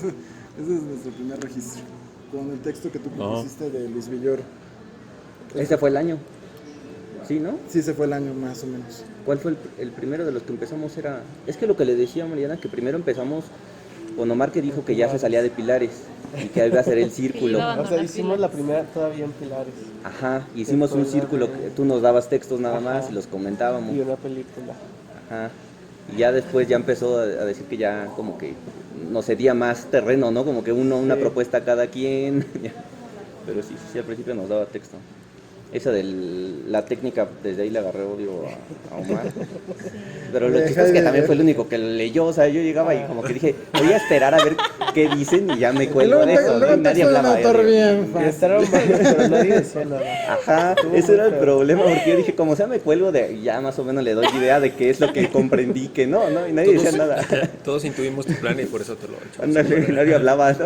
Ese es nuestro primer registro. Con el texto que tú propusiste de Luis Villoro. Ese fue el año. Sí, ¿no? Sí, ese fue el año más o menos. ¿Cuál fue el primero de los que empezamos? Es que lo que le decía a Mariana, que primero empezamos con Omar, que dijo que ya se salía de Pilares y que iba a hacer el círculo. O sea, hicimos la primera todavía en Pilares. Ajá, hicimos un círculo, que tú nos dabas textos nada más y los comentábamos. Y una película. Ajá. Y ya después ya empezó a decir que ya como que nos cedía más terreno, ¿no? Como que una propuesta a cada quien. Pero sí, al principio nos daba texto. Esa de la técnica, desde ahí le agarré odio a Omar. Pero lo chistoso es que también fue el único que lo leyó. O sea, yo llegaba y como que dije, voy a esperar a ver qué dicen y ya me cuelgo de eso, ¿no? Y nadie hablaba. Estaban varios, pero nadie decía nada. Ajá, ese era el problema, porque yo dije, como sea me cuelgo de, ya más o menos le doy idea de qué es lo que comprendí, que no, y nadie decía nada. Todos intuimos tu plan y por eso te lo he hecho. Ándale, nadie hablaba, ¿no?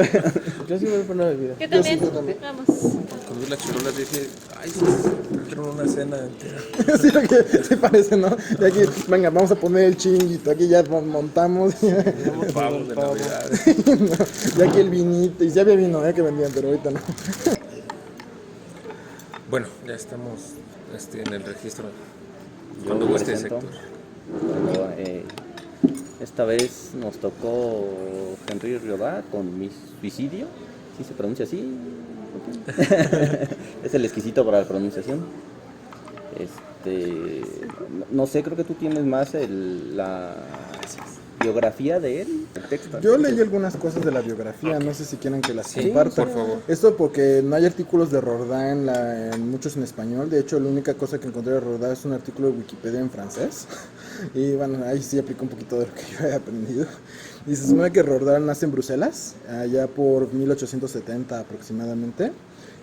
Yo sí voy por una bebida. Yo también. Vamos. Cuando vi las chirolas dije, ay, sí, quiero una cena entera. Sí, lo que sí parece, ¿no? Y aquí, venga, vamos a poner el chinguito, aquí ya montamos. Pavos de Navidad. Y aquí el vinito, y sí había vino, que vendían, pero ahorita no. Bueno, ya estamos en el registro. Yo Cuando me guste, presento. sector. Cuando, esta vez nos tocó Henry Riodà con Mi Suicidio. ¿Sí se pronuncia así? Es el exquisito para la pronunciación. No sé, creo que tú tienes más la biografía de él, el texto. Yo leí algunas cosas de la biografía, no sé si quieren que las Sí, comparta. por favor. Esto porque no hay artículos de Rodin muchos en español. De hecho, la única cosa que encontré de Rodin es un artículo de Wikipedia en francés. Y bueno, ahí sí aplica un poquito de lo que yo he aprendido. Y se supone que Rodin nace en Bruselas, allá por 1870 aproximadamente.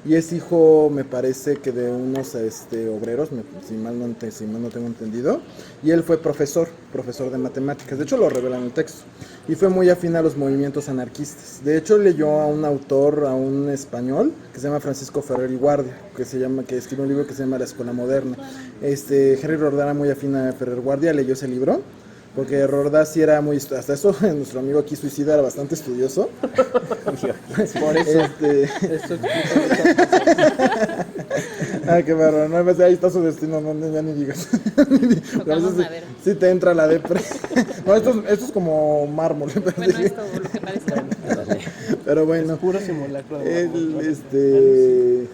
Y es hijo, me parece que de unos obreros, si mal no tengo entendido. Y él fue profesor de matemáticas. De hecho, lo revela en el texto. Y fue muy afín a los movimientos anarquistas. De hecho, leyó a un autor, a un español, que se llama Francisco Ferrer y Guardia, que escribe un libro que se llama La Escuela Moderna. Henry Rodin era muy afín a Ferrer Guardia, leyó ese libro. Porque Rodin sí era muy... Hasta eso, nuestro amigo aquí suicida era bastante estudioso. Por eso. Esto Qué bárbaro. No, ahí está su destino, no, ya ni digas. Tocamos madera. Sí te entra la depre. No, esto es como mármol. Bueno, esto lo que parece. Pero bueno. es puro simulacro de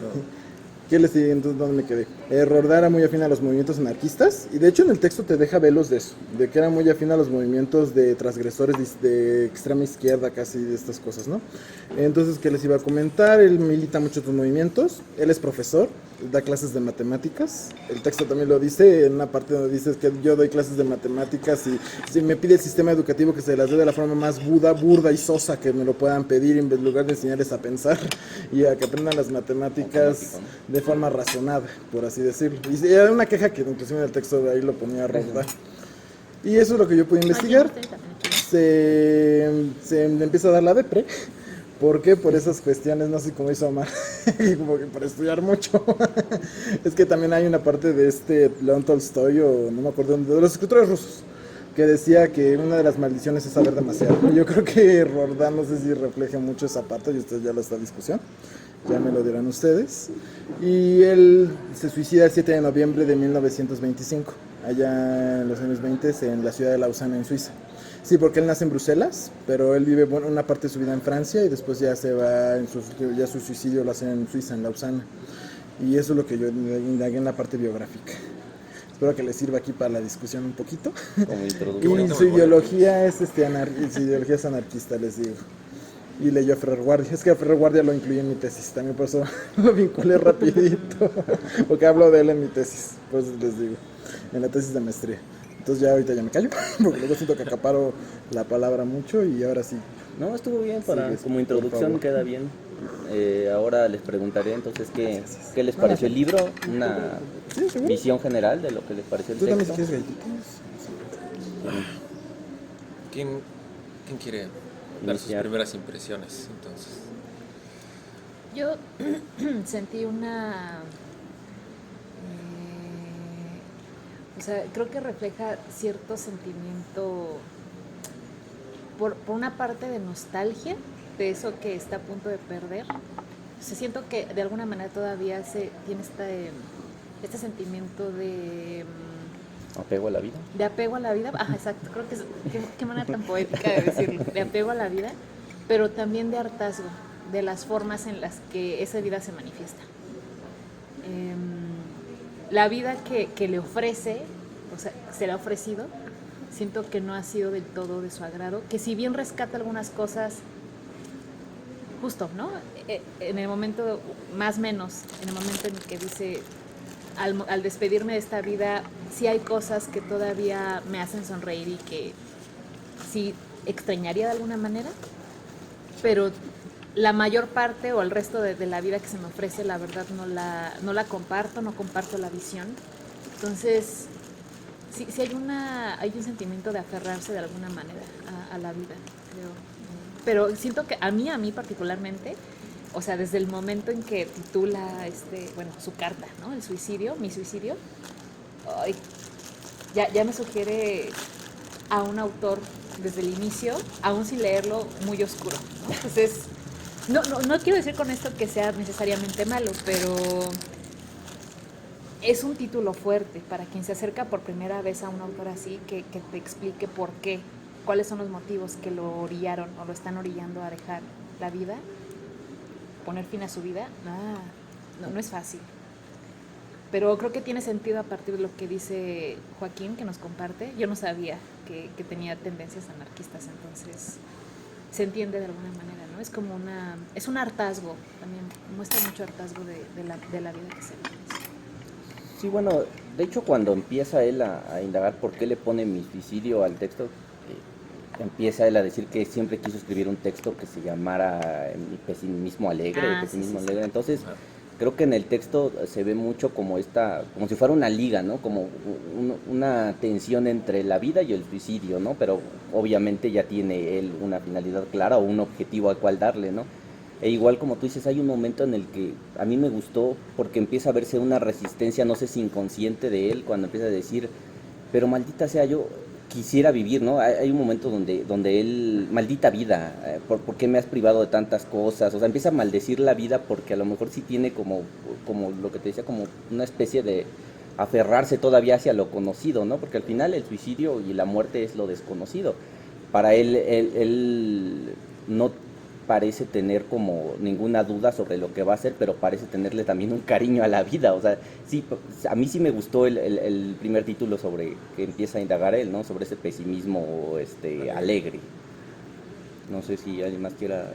¿Qué les digo? Entonces, ¿dónde me quedé? Rodin era muy afín a los movimientos anarquistas y de hecho en el texto te deja velos de eso, de que era muy afín a los movimientos de transgresores de extrema izquierda, casi de estas cosas, ¿no? Entonces, ¿qué les iba a comentar? Él milita mucho estos movimientos, él es profesor, da clases de matemáticas, el texto también lo dice, en una parte donde dice que yo doy clases de matemáticas y si me pide el sistema educativo que se las dé de la forma más burda y sosa que me lo puedan pedir, en lugar de enseñarles a pensar y a que aprendan las matemáticas de forma razonada, por así decirlo. Y era una queja que inclusive en el texto de ahí lo ponía Rodin. Y eso es lo que yo pude investigar. Se empieza a dar la depre. ¿Por qué? Por esas cuestiones, no sé cómo hizo Omar, como que por estudiar mucho. Es que también hay una parte de León Tolstoy, o no me acuerdo, de los escritores rusos, que decía que una de las maldiciones es saber demasiado. Yo creo que Rodin, no sé si refleja mucho esa parte, y ustedes ya lo está en discusión. Ya me lo dirán ustedes. Y él se suicida el 7 de noviembre de 1925, allá en los años 20, en la ciudad de Lausana, en Suiza. Sí, porque él nace en Bruselas, pero él vive una parte de su vida en Francia y después ya se va, ya su suicidio lo hace en Suiza, en Lausana. Y eso es lo que yo indagué en la parte biográfica. Espero que les sirva aquí para la discusión un poquito. Y su ideología es su ideología es anarquista, les digo. Y leyó a Ferrer Guardia. Es que a Ferrer Guardia lo incluí en mi tesis. También por eso lo vinculé rapidito. Porque hablo de él en mi tesis. Pues les digo. En la tesis de maestría. Entonces ya ahorita ya me callo. Porque luego siento que acaparo la palabra mucho. Y ahora sí. No, estuvo bien para Sí, como introducción, queda bien. Ahora les preguntaré entonces qué les pareció el libro, una visión general de lo que les pareció el ¿Tú también texto. si quieres galletitas? ¿Quién quiere dar sus Iniciar. primeras impresiones, entonces? Yo sentí o sea, creo que refleja cierto sentimiento, por una parte de nostalgia, de eso que está a punto de perder. Siento que de alguna manera todavía tiene este sentimiento de Apego a la vida. de apego a la vida. Ajá, exacto, creo que qué manera tan poética de decirlo, de apego a la vida, pero también de hartazgo de las formas en las que esa vida se manifiesta. La vida que le ofrece, o sea, se le ha ofrecido, siento que no ha sido del todo de su agrado, que si bien rescata algunas cosas, justo, ¿no? En el momento, más o menos, en el momento en el que dice, al despedirme de esta vida, sí hay cosas que todavía me hacen sonreír y que sí extrañaría de alguna manera, pero la mayor parte o el resto de la vida que se me ofrece, la verdad no la comparto, no comparto la visión. Entonces, sí hay un sentimiento de aferrarse de alguna manera a la vida, creo. Pero siento que a mí particularmente, o sea, desde el momento en que titula su carta, ¿no? El suicidio, mi suicidio, ay, ya me sugiere a un autor desde el inicio, aún sin leerlo, muy oscuro, ¿no? Entonces, no quiero decir con esto que sea necesariamente malo, pero es un título fuerte para quien se acerca por primera vez a un autor así, que te explique por qué, cuáles son los motivos que lo orillaron o lo están orillando a dejar la vida, poner fin a su vida. No es fácil. Pero creo que tiene sentido a partir de lo que dice Joaquín, que nos comparte. Yo no sabía que tenía tendencias anarquistas, entonces se entiende de alguna manera, ¿no? Es como es un hartazgo también, muestra mucho hartazgo de la vida que se vive. Sí, bueno, de hecho cuando empieza él a indagar por qué le pone mi suicidio al texto, empieza él a decir que siempre quiso escribir un texto que se llamara Mi pesimismo alegre, pesimismo alegre. Entonces, creo que en el texto se ve mucho como si fuera una liga, ¿no? Como una tensión entre la vida y el suicidio, ¿no? Pero obviamente ya tiene él una finalidad clara o un objetivo al cual darle, ¿no? E igual como tú dices, hay un momento en el que a mí me gustó porque empieza a verse una resistencia, no sé si inconsciente de él, cuando empieza a decir, pero maldita sea, yo quisiera vivir, ¿no? Hay un momento donde él, maldita vida, ¿por qué me has privado de tantas cosas? O sea, empieza a maldecir la vida porque a lo mejor sí tiene como lo que te decía, como una especie de aferrarse todavía hacia lo conocido, ¿no? Porque al final el suicidio y la muerte es lo desconocido. Para él no parece tener como ninguna duda sobre lo que va a hacer, pero parece tenerle también un cariño a la vida. O sea, sí, a mí sí me gustó el primer título sobre que empieza a indagar él, ¿no? Sobre ese pesimismo alegre. No sé si alguien más quiera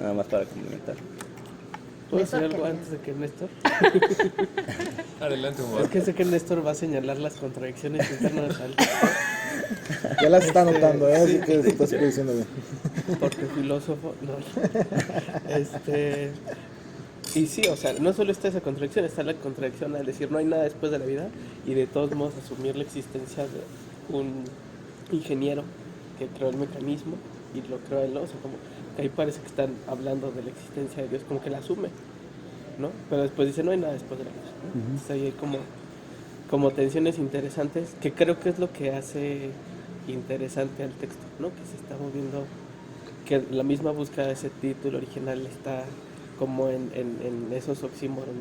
nada más para complementar. ¿Puedo decir algo antes de que Néstor? Adelante, Omar. Es que sé que Néstor va a señalar las contradicciones internas al Ya las está notando, así que estás diciendo bien. porque filósofo, no. Y sí, o sea, no solo está esa contradicción, está la contradicción al decir no hay nada después de la vida y de todos modos asumir la existencia de un ingeniero que creó el mecanismo y lo creó él, ¿no? O sea, como que ahí parece que están hablando de la existencia de Dios, como que la asume, ¿no? Pero después dice no hay nada después de la vida, ¿no? Entonces ahí hay como tensiones interesantes, que creo que es lo que hace interesante al texto, ¿no? Que se está moviendo, que la misma búsqueda de ese título original está como en esos oxímorones.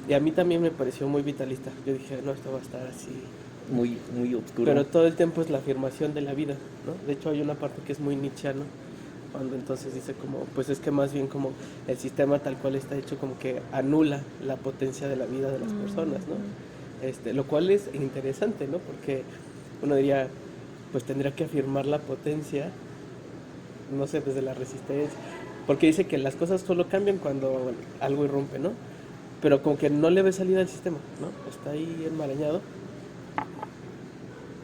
Y a mí también me pareció muy vitalista. Yo dije, no, esto va a estar así. Muy, muy oscuro. Pero todo el tiempo es la afirmación de la vida, ¿no? De hecho hay una parte que es muy nietzscheano, cuando entonces dice como, pues es que más bien como el sistema tal cual está hecho como que anula la potencia de la vida de las personas, ¿no? Lo cual es interesante, ¿no? Porque uno diría, pues tendría que afirmar la potencia, no sé, desde la resistencia, porque dice que las cosas solo cambian cuando algo irrumpe, ¿no? Pero como que no le ve salida al sistema, ¿no? Está ahí enmarañado.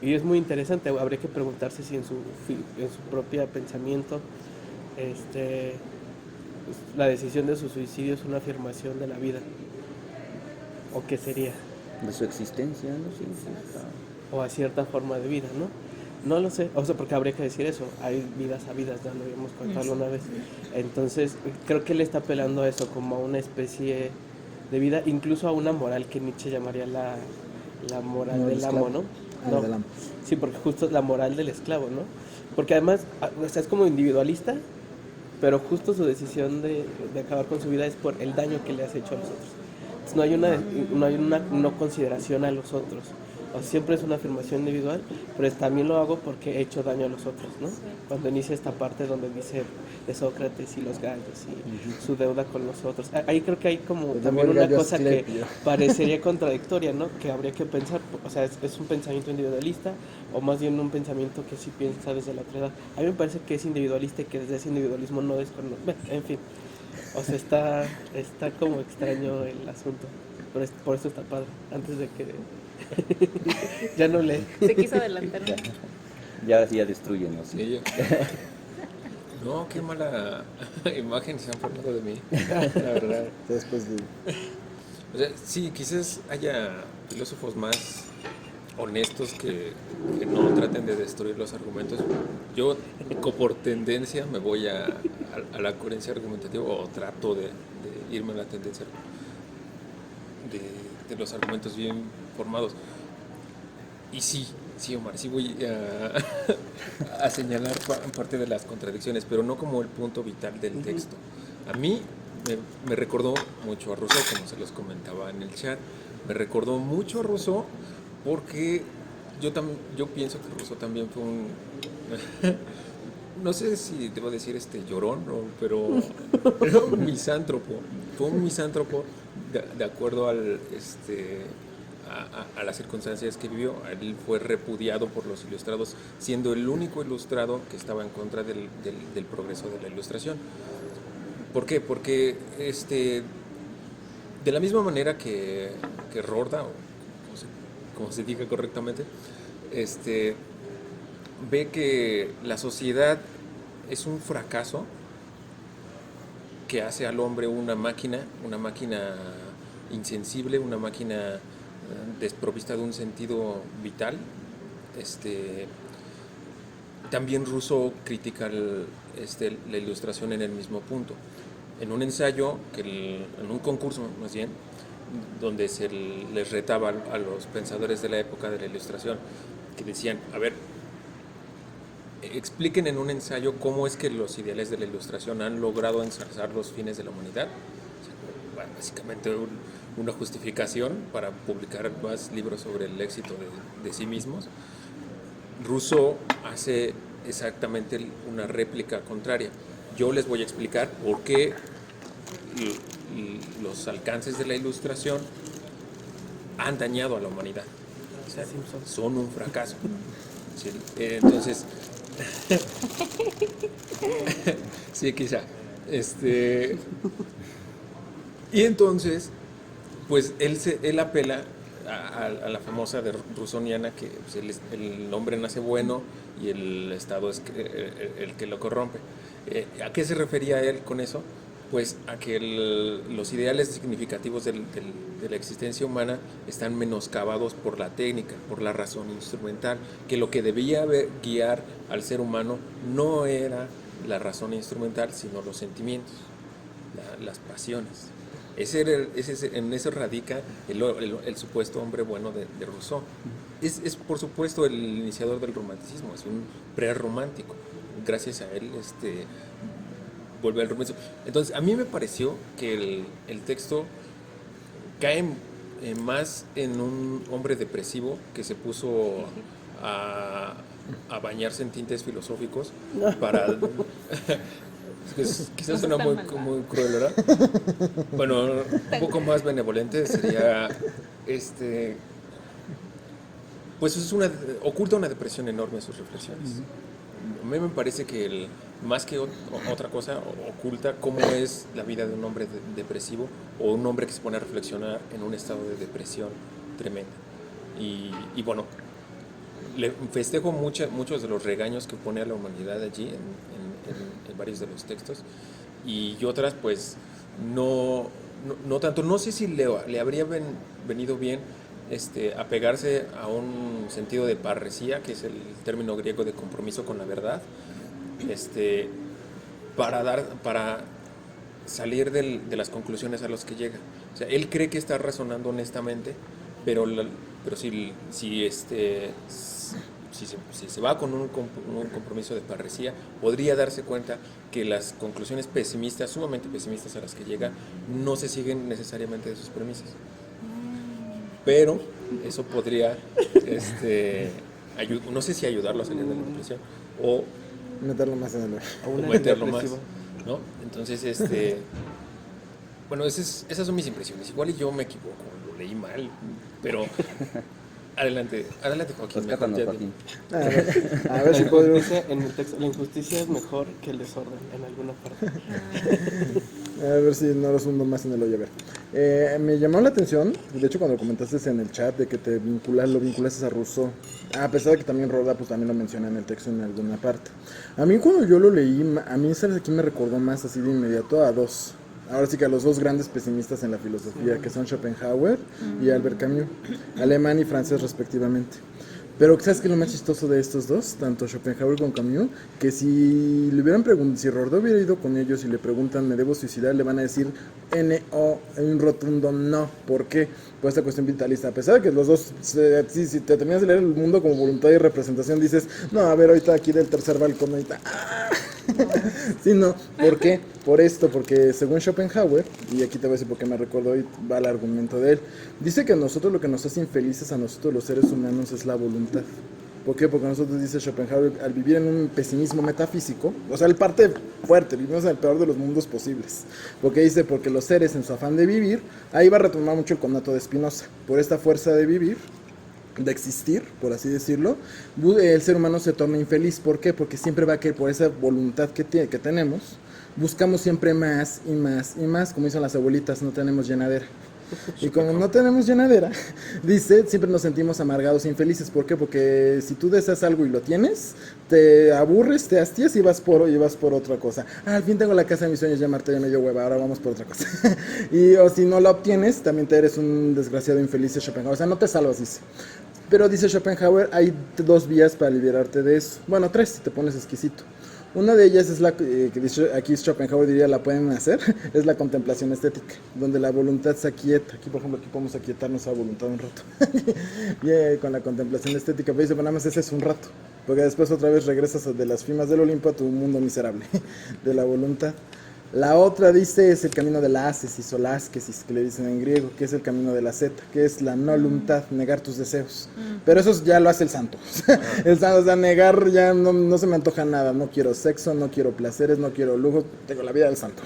Y es muy interesante, habría que preguntarse si en su propio pensamiento pues, la decisión de su suicidio es una afirmación de la vida, o qué sería, de su existencia, ¿no? Sí, o a cierta forma de vida, ¿no? No lo sé, o sea, porque habría que decir eso, hay vidas a vidas, ya lo habíamos contado alguna vez. Entonces, creo que él está apelando a eso, como a una especie de vida, incluso a una moral que Nietzsche llamaría la moral del amo, ¿no? No, sí, porque justo es la moral del esclavo, ¿no? Porque además, o sea, es como individualista, pero justo su decisión de acabar con su vida es por el daño que le has hecho a los otros. Entonces no hay una no consideración a los otros. O sea, siempre es una afirmación individual, pero también lo hago porque he hecho daño a los otros, ¿no? Cuando inicia esta parte donde dice de Sócrates y los gallos y su deuda con los otros. Ahí creo que hay como Pues también el una gallo cosa que Asclepio. parecería contradictoria, ¿no? Que habría que pensar, o sea, es un pensamiento individualista o más bien un pensamiento que sí piensa desde la otra edad. A mí me parece que es individualista y que desde ese individualismo no desconoce. Bueno, en fin, o sea, está como extraño el asunto, pero por eso está padre, antes de que ya no le... Se quiso adelantar. Y ahora sí ya destruyen, ¿no? Sí. Sí, no, qué mala imagen se han formado de mí, la verdad. Después de... O sea, sí, quizás haya filósofos más honestos que no traten de destruir los argumentos. Yo, por tendencia, me voy a la coherencia argumentativa o trato de irme a la tendencia de los argumentos bien formados. Y sí, Omar, sí voy a señalar parte de las contradicciones, pero no como el punto vital del texto. A mí me recordó mucho a Rousseau, como se los comentaba en el chat. Me recordó mucho a Rousseau porque yo pienso que Rousseau también fue un... no sé si debo decir llorón, ¿no? Pero era un misántropo. Fue un misántropo de acuerdo al... a las circunstancias que vivió. Él fue repudiado por los ilustrados, siendo el único ilustrado que estaba en contra del progreso de la ilustración. ¿Por qué? Porque de la misma manera que Rorda, o como se diga correctamente, ve que la sociedad es un fracaso que hace al hombre una máquina insensible, una máquina desprovista de un sentido vital. También Rousseau critica la ilustración en el mismo punto. En un ensayo, en un concurso más bien, donde se les retaba a los pensadores de la época de la ilustración, que decían, a ver, expliquen en un ensayo cómo es que los ideales de la ilustración han logrado ensalzar los fines de la humanidad. O sea, básicamente una justificación para publicar más libros sobre el éxito de sí mismos. Rousseau hace exactamente una réplica contraria. Yo les voy a explicar por qué los alcances de la ilustración han dañado a la humanidad. O sea, son un fracaso. Sí, entonces, sí, quizá. Y entonces, pues él apela a la famosa de Rousseauiana, que pues, el hombre nace bueno y el Estado es el que lo corrompe. ¿A qué se refería él con eso? Pues a que los ideales significativos de la existencia humana están menoscabados por la técnica, por la razón instrumental, que lo que debía guiar al ser humano no era la razón instrumental, sino los sentimientos, las pasiones. En eso radica el supuesto hombre bueno de Rousseau. Es por supuesto el iniciador del romanticismo, es un prerromántico. Gracias a él vuelve al romanticismo. Entonces, a mí me pareció que el texto cae más en un hombre depresivo que se puso a bañarse en tintes filosóficos para... Quizás suena muy cruel, ¿verdad? Bueno, un poco más benevolente sería pues oculta una depresión enorme en sus reflexiones. A mí me parece que más que otra cosa oculta cómo es la vida de un hombre depresivo o un hombre que se pone a reflexionar en un estado de depresión tremenda. Y bueno, le festejo muchos de los regaños que pone a la humanidad allí en varios de los textos, y otras pues no tanto. No sé si le habría venido bien apegarse a un sentido de parresía, que es el término griego de compromiso con la verdad, para salir de las conclusiones a las que llega. O sea, él cree que está razonando honestamente, pero si si se va con un compromiso de parresía, podría darse cuenta que las conclusiones pesimistas, sumamente pesimistas a las que llega, no se siguen necesariamente de sus premisas. Pero eso podría, no sé si ayudarlo a salir de la depresión o Meterlo más en el A una meterlo más, antidepresiva. ¿no? Entonces, bueno, esas son mis impresiones. Igual y yo me equivoco, lo leí mal, pero adelante Joaquín. Rescátanos, mejor, Joaquín. A ver si puedo. Dice en el texto, la injusticia es mejor que el desorden en alguna parte. A ver si no los hundo más en el hoyo. A ver. Me llamó la atención, de hecho cuando comentaste en el chat de que lo vinculaste a Rousseau, a pesar de que también Roda pues también lo menciona en el texto en alguna parte. A mí cuando yo lo leí, a mí ese de aquí me recordó más así de inmediato a dos. Ahora sí que a los dos grandes pesimistas en la filosofía, que son Schopenhauer y Albert Camus, alemán y francés respectivamente. Pero ¿sabes qué es lo más chistoso de estos dos? Tanto Schopenhauer como Camus, que si le hubieran preguntado, si Rodó hubiera ido con ellos y le preguntan, ¿me debo suicidar? Le van a decir N-O, un rotundo no. ¿Por qué? Por esta cuestión vitalista. A pesar de que los dos, si te terminas de leer El mundo como voluntad y representación, dices, no, a ver, ahorita aquí del tercer balcón, ahorita... Sí, no, ¿por qué? Por esto, porque según Schopenhauer, y aquí te voy a decir por qué me recuerdo y va el argumento de él, dice que a nosotros lo que nos hace infelices a nosotros los seres humanos es la voluntad. ¿Por qué? Porque nosotros, dice Schopenhauer, al vivir en un pesimismo metafísico, o sea, el parte fuerte, vivimos en el peor de los mundos posibles. Porque dice, porque los seres en su afán de vivir, ahí va a retomar mucho el conato de Spinoza, por esta fuerza de vivir, de existir, por así decirlo, el ser humano se torna infeliz. ¿Por qué? Porque siempre va a querer, por esa voluntad que tenemos, buscamos siempre más y más y más, como dicen las abuelitas, no tenemos llenadera. Y como no tenemos llenadera, dice, siempre nos sentimos amargados e infelices. ¿Por qué? Porque si tú deseas algo y lo tienes, te aburres, te hastías y vas por otra cosa. Al fin tengo la casa de mis sueños, ya Marta ya me dio hueva, ahora vamos por otra cosa. O si no la obtienes, también te eres un desgraciado infeliz de Schopenhauer. O sea, no te salvas, dice. Pero dice Schopenhauer, hay dos vías para liberarte de eso. Bueno, tres, si te pones exquisito. Una de ellas es la que dice, aquí Schopenhauer diría la pueden hacer, es la contemplación estética, donde la voluntad se aquieta. Aquí, por ejemplo, aquí podemos aquietarnos a voluntad un rato. Y con la contemplación estética, pero dice, bueno, nada más ese es un rato, porque después otra vez regresas de las cimas del Olimpo a tu mundo miserable de la voluntad. La otra, dice, es el camino de la ascesis o la ascesis, que le dicen en griego, que es el camino de la zeta, que es la no voluntad, negar tus deseos. Pero eso ya lo hace el santo. El santo, o sea, negar ya no se me antoja nada. No quiero sexo, no quiero placeres, no quiero lujo. Tengo la vida del santo,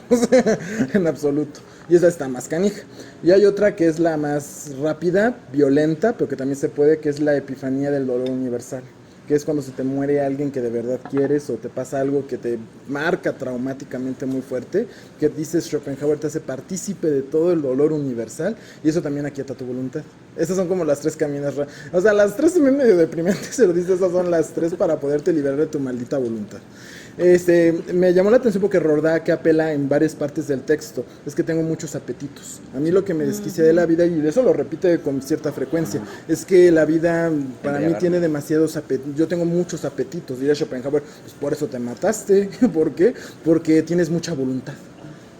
en absoluto. Y esa está más canija. Y hay otra que es la más rápida, violenta, pero que también se puede, que es la epifanía del dolor universal, que es cuando se te muere alguien que de verdad quieres o te pasa algo que te marca traumáticamente muy fuerte, que dices Schopenhauer te hace partícipe de todo el dolor universal y eso también aquieta tu voluntad. Esas son como las tres caminos, o sea, las tres son medio deprimentes, pero dices, esas son las tres para poderte liberar de tu maldita voluntad. Me llamó la atención porque Rodá, que apela en varias partes del texto, es que tengo muchos apetitos. A mí lo que me desquicia de la vida, y eso lo repite con cierta frecuencia, es que la vida para mí tiene demasiados apetitos. Yo tengo muchos apetitos, diría Schopenhauer, pues por eso te mataste. ¿Por qué? Porque tienes mucha voluntad.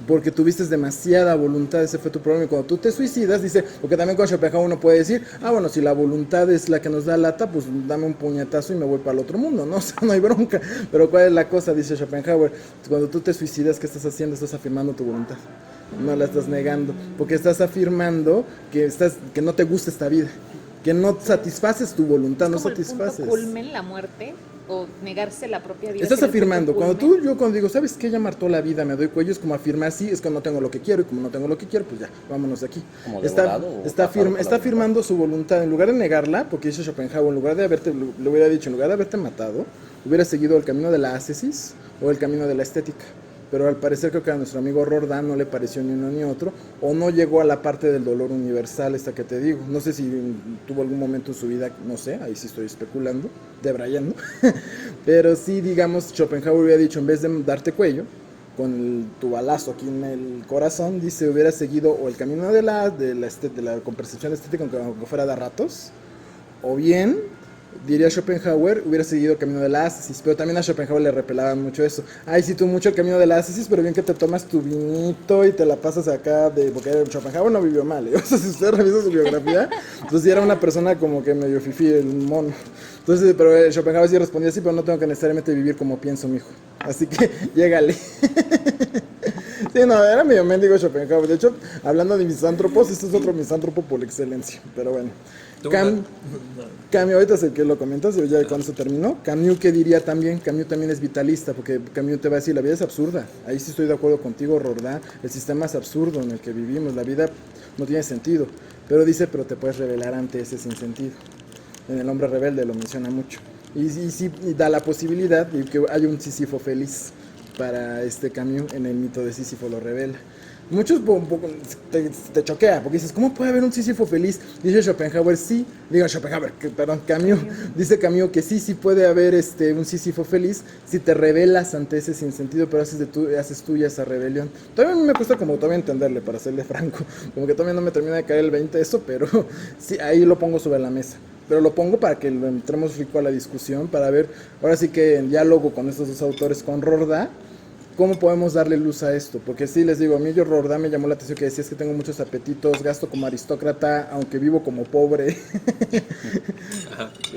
Porque tuviste demasiada voluntad, ese fue tu problema. Y cuando tú te suicidas, dice, porque también con Schopenhauer uno puede decir, bueno, si la voluntad es la que nos da lata, pues dame un puñetazo y me voy para el otro mundo, ¿no? O sea, no hay bronca. Pero ¿cuál es la cosa? Dice Schopenhauer, cuando tú te suicidas, ¿qué estás haciendo? Estás afirmando tu voluntad, no la estás negando, porque estás afirmando que no te gusta esta vida, que no satisfaces tu voluntad, Es no como satisfaces. el punto culmen, la muerte, o negarse la propia vida. Estás sería el afirmando, punto cuando culmen. cuando digo, ¿sabes qué? Ya martó la vida, me doy cuello, es como afirmar, sí, es que no tengo lo que quiero, y como no tengo lo que quiero, pues ya, vámonos de aquí. Como Está devorado o atrapado por la está voluntad. afirmando su voluntad, en lugar de negarla, porque dice Schopenhauer, en lugar de haberte, le hubiera dicho, en lugar de haberte matado, hubiera seguido el camino de la ascesis o el camino de la estética. Pero al parecer creo que a nuestro amigo Rodin no le pareció ni uno ni otro, o no llegó a la parte del dolor universal esta que te digo. No sé si tuvo algún momento en su vida, no sé, ahí sí estoy especulando, debrayando. Pero sí, digamos, Schopenhauer hubiera dicho, en vez de darte cuello, con tu balazo aquí en el corazón, dice, hubiera seguido o el camino de la con percepción estética, aunque fuera de ratos, o bien diría Schopenhauer, hubiera seguido el camino de la ascesis, pero también a Schopenhauer le repelaban mucho eso. Ay, sí, tú mucho el camino de la ascesis, pero bien que te tomas tu vinito y te la pasas acá, porque Schopenhauer no vivió mal, ¿eh? O sea, si usted revisa su biografía, pues sí era una persona como que medio fifí, el mono. Entonces, pero Schopenhauer sí respondía así, pero no tengo que necesariamente vivir como pienso, mijo. Así que, llégale. Sí, no, era medio mendigo Schopenhauer. De hecho, hablando de misántropos, este es otro misántropo por excelencia. Pero bueno. Camus, ahorita sé que lo comentas, ya cuando se terminó. Camus, ¿qué diría también? Camus también es vitalista, porque Camus te va a decir, la vida es absurda. Ahí sí estoy de acuerdo contigo, Rordá. El sistema es absurdo en el que vivimos, la vida no tiene sentido. Pero dice, pero te puedes rebelar ante ese sinsentido. En El hombre rebelde lo menciona mucho. Y sí y da la posibilidad de que haya un Sísifo feliz para Camus. En el mito de Sísifo lo revela. Muchos te choquea, porque dices, ¿cómo puede haber un Sísifo feliz? Dice Schopenhauer, sí, Camus, dice Camus que sí puede haber un Sísifo feliz si te rebelas ante ese sinsentido, pero haces tuya esa rebelión. Todavía a mí me cuesta como todavía entenderle, para serle franco, como que todavía no me termina de caer el 20 eso, pero sí, ahí lo pongo sobre la mesa. Pero lo pongo para que lo entremos rico a la discusión, para ver, ahora sí que en diálogo con estos dos autores, con Rordá, ¿cómo podemos darle luz a esto? Porque sí, les digo, a mí Rordá me llamó la atención que decía es que tengo muchos apetitos, gasto como aristócrata, aunque vivo como pobre.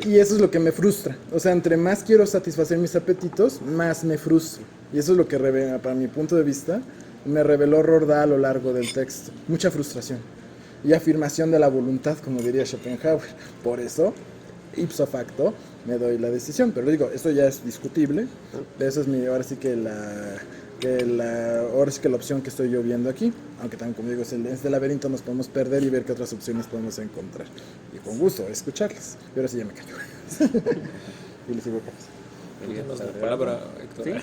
Y eso es lo que me frustra. O sea, entre más quiero satisfacer mis apetitos, más me frustro. Y eso es lo que, para mi punto de vista, me reveló Rordá a lo largo del texto. Mucha frustración. Y afirmación de la voluntad, como diría Schopenhauer. Por eso, ipso facto, me doy la decisión. Pero digo, esto ya es discutible. Eso es ahora sí que ahora sí que la opción que estoy yo viendo aquí. Aunque también, como digo, en este laberinto nos podemos perder y ver qué otras opciones podemos encontrar. Y con gusto escucharlas. Y ahora sí ya me callo. Y les sigo La palabra, Héctor. ¿Sí?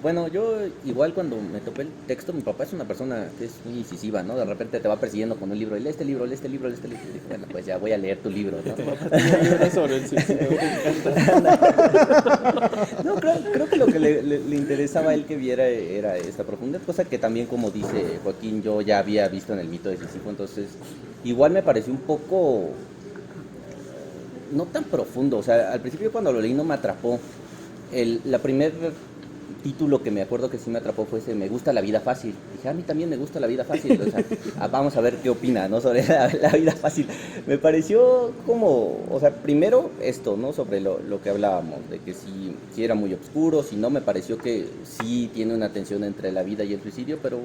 Bueno, yo igual cuando me topé el texto, mi papá es una persona que es muy incisiva, ¿no? De repente te va persiguiendo con un libro, y lee este libro, lee este libro, lee este libro. Y dije, bueno, pues ya voy a leer tu libro, ¿no? Sobre el suicidio, me encanta. No, creo que lo que le interesaba a él que viera era esta profundidad, cosa que también, como dice Joaquín, yo ya había visto en el mito de Sísifo, entonces igual me pareció un poco, no tan profundo, o sea, al principio cuando lo leí no me atrapó. La primer título que me acuerdo que sí me atrapó fue ese, me gusta la vida fácil. Dije, a mí también me gusta la vida fácil. O sea, vamos a ver qué opina, ¿no? Sobre la vida fácil. Me pareció como, o sea, primero esto, ¿no? Sobre lo que hablábamos, de que sí era muy oscuro, si no, me pareció que sí tiene una tensión entre la vida y el suicidio, pero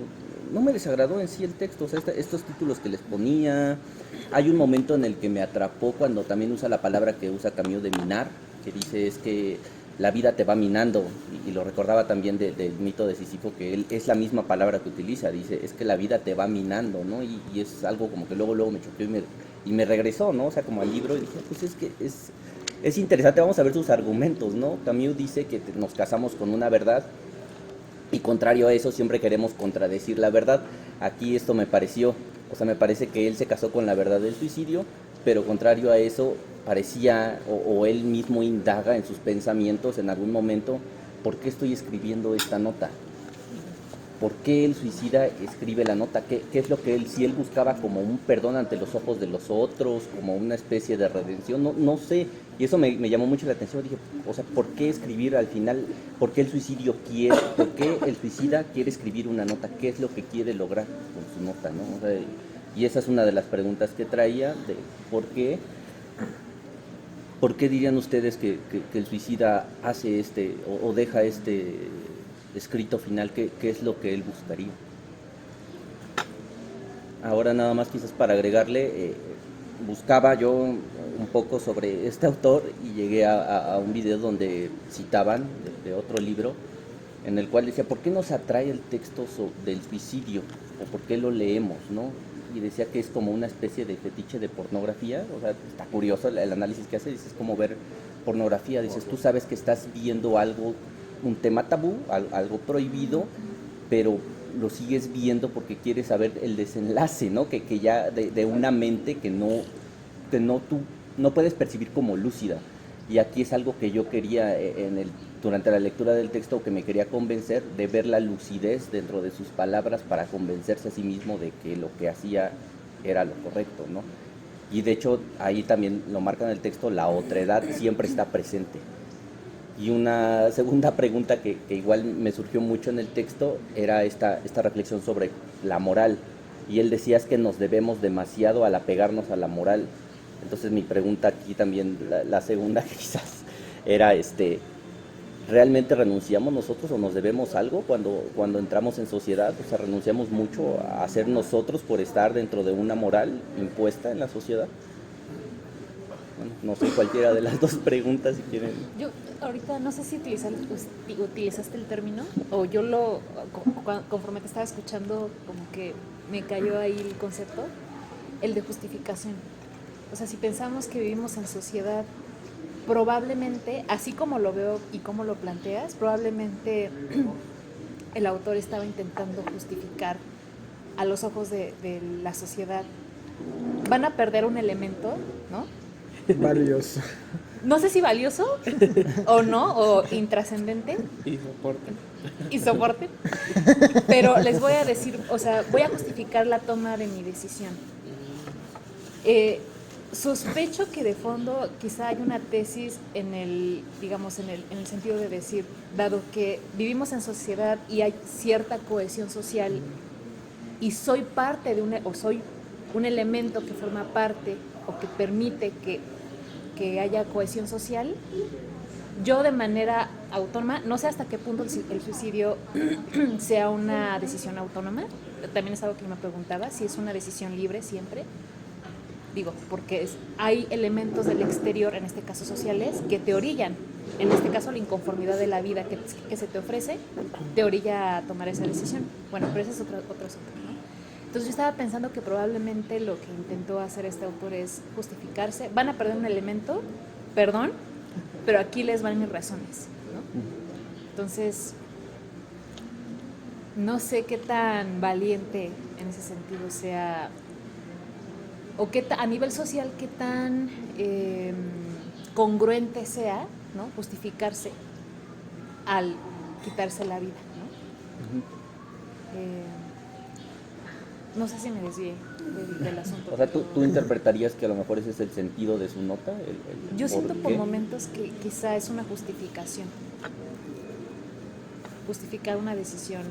no me desagradó en sí el texto. O sea, estos títulos que les ponía, hay un momento en el que me atrapó cuando también usa la palabra que usa Camus de minar, que dice es que la vida te va minando, y lo recordaba también del mito de Sísifo, que él es la misma palabra que utiliza, dice, es que la vida te va minando, ¿no? Y es algo como que luego me choqueó y me regresó, ¿no? O sea, como al libro, y dije, pues es que es interesante, vamos a ver sus argumentos, ¿no? Camus dice que nos casamos con una verdad, y contrario a eso siempre queremos contradecir la verdad. Aquí esto me pareció, o sea, me parece que él se casó con la verdad del suicidio, pero contrario a eso parecía, o él mismo indaga en sus pensamientos en algún momento, ¿por qué estoy escribiendo esta nota? ¿Por qué el suicida escribe la nota? ¿Qué es lo que si él buscaba como un perdón ante los ojos de los otros, como una especie de redención? No sé, y eso me llamó mucho la atención. Dije, o sea, ¿por qué escribir al final? ¿Por qué el suicidio quiere? ¿Por qué el suicida quiere escribir una nota? ¿Qué es lo que quiere lograr con su nota, no? O sea, y esa es una de las preguntas que traía, de ¿por qué dirían ustedes que el suicida hace o deja escrito final? ¿Qué es lo que él buscaría? Ahora nada más quizás para agregarle, buscaba yo un poco sobre este autor y llegué a un video donde citaban de otro libro en el cual decía, ¿por qué nos atrae el texto del suicidio? ¿O por qué lo leemos, no? Y decía que es como una especie de fetiche de pornografía. O sea, está curioso el análisis que hace, dices, como ver pornografía, dices, tú sabes que estás viendo algo, un tema tabú, algo prohibido, pero lo sigues viendo porque quieres saber el desenlace, ¿no? Que ya de una mente que tú no puedes percibir como lúcida. Y aquí es algo que yo quería durante la lectura del texto, que me quería convencer de ver la lucidez dentro de sus palabras para convencerse a sí mismo de que lo que hacía era lo correcto, ¿no? Y de hecho, ahí también lo marca en el texto, la otredad siempre está presente. Y una segunda pregunta que igual me surgió mucho en el texto era esta reflexión sobre la moral. Y él decía es que nos debemos demasiado al apegarnos a la moral. Entonces mi pregunta aquí también, la segunda quizás, era ¿realmente renunciamos nosotros o nos debemos algo cuando entramos en sociedad? O sea, ¿renunciamos mucho a ser nosotros por estar dentro de una moral impuesta en la sociedad? Bueno, no sé, cualquiera de las dos preguntas si quieren. Yo ahorita no sé si utilizaste el término o yo conforme te estaba escuchando como que me cayó ahí el concepto, el de justificación. O sea, si pensamos que vivimos en sociedad, probablemente, así como lo veo y como lo planteas, probablemente el autor estaba intentando justificar a los ojos de la sociedad. Van a perder un elemento, ¿no? Valioso. No sé si valioso o no, o intrascendente. Y soporten. Pero les voy a decir, o sea, voy a justificar la toma de mi decisión. Sospecho que de fondo quizá hay una tesis en el sentido de decir, dado que vivimos en sociedad y hay cierta cohesión social y soy parte de o soy un elemento que forma parte o que permite que haya cohesión social, yo de manera autónoma, no sé hasta qué punto el suicidio sea una decisión autónoma, también es algo que me preguntaba, si es una decisión libre siempre. Digo, porque hay elementos del exterior, en este caso sociales, que te orillan, en este caso la inconformidad de la vida que se te ofrece, te orilla a tomar esa decisión. Bueno, pero ese es otro asunto, ¿no? Entonces yo estaba pensando que probablemente lo que intentó hacer este autor es justificarse. Van a perder un elemento, perdón, pero aquí les van mis razones, ¿no? Entonces, no sé qué tan valiente en ese sentido sea, o qué a nivel social, qué tan congruente sea, ¿no? Justificarse al quitarse la vida, ¿no? No sé si me desvié del asunto. O sea, ¿tú interpretarías que a lo mejor ese es el sentido de su nota? Yo siento por qué? momentos que quizá es una justificación. Justificar una decisión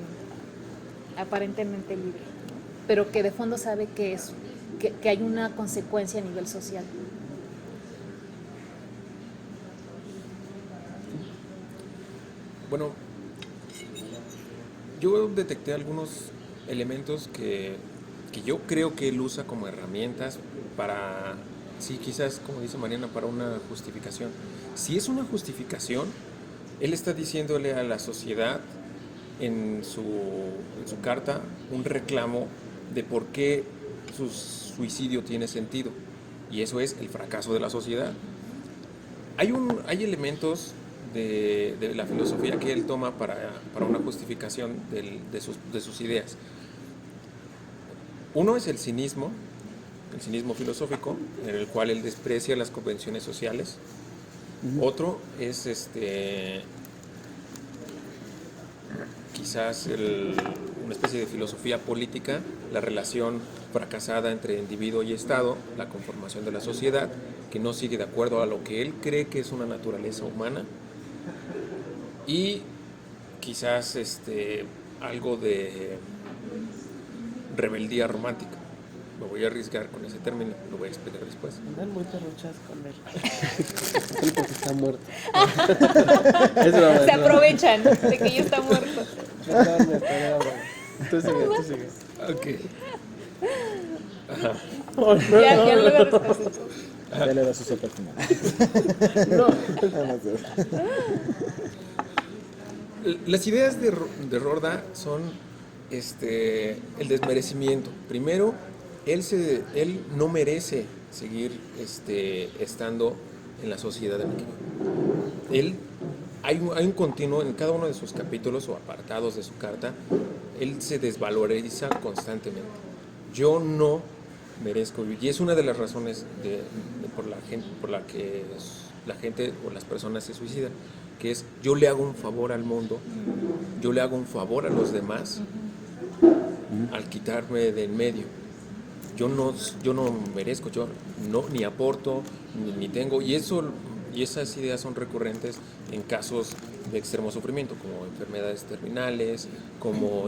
aparentemente libre, ¿no? Pero que de fondo sabe que hay una consecuencia a nivel social. Bueno, yo detecté algunos elementos que yo creo que él usa como herramientas para, sí, quizás, como dice Mariana, para una justificación. Si es una justificación, él está diciéndole a la sociedad en su carta un reclamo de por qué su suicidio tiene sentido, y eso es el fracaso de la sociedad. Hay elementos de la filosofía que él toma para una justificación de sus ideas. Uno es el cinismo filosófico, en el cual él desprecia las convenciones sociales. Otro es quizás una especie de filosofía política, la relación fracasada entre individuo y Estado, la conformación de la sociedad, que no sigue de acuerdo a lo que él cree que es una naturaleza humana, y quizás algo de rebeldía romántica. Me voy a arriesgar con ese término, lo voy a explicar después. Andan muy terruchas con él. Sí, porque está muerto. Se aprovechan de que ya está muerto. Tú sigue. Ok. Ya lo respeto. Ya le da su sopa al final. Las ideas de Rorda son el desmerecimiento. Primero, él no merece seguir estando en la sociedad de México. Hay un continuo en cada uno de sus capítulos o apartados de su carta. Él se desvaloriza constantemente. Yo no merezco vivir, y es una de las razones por la que la gente o las personas se suicidan, que es: yo le hago un favor al mundo, yo le hago un favor a los demás al quitarme de en medio. yo no merezco, yo no ni aporto, ni tengo, y esas ideas son recurrentes en casos de extremo sufrimiento, como enfermedades terminales, como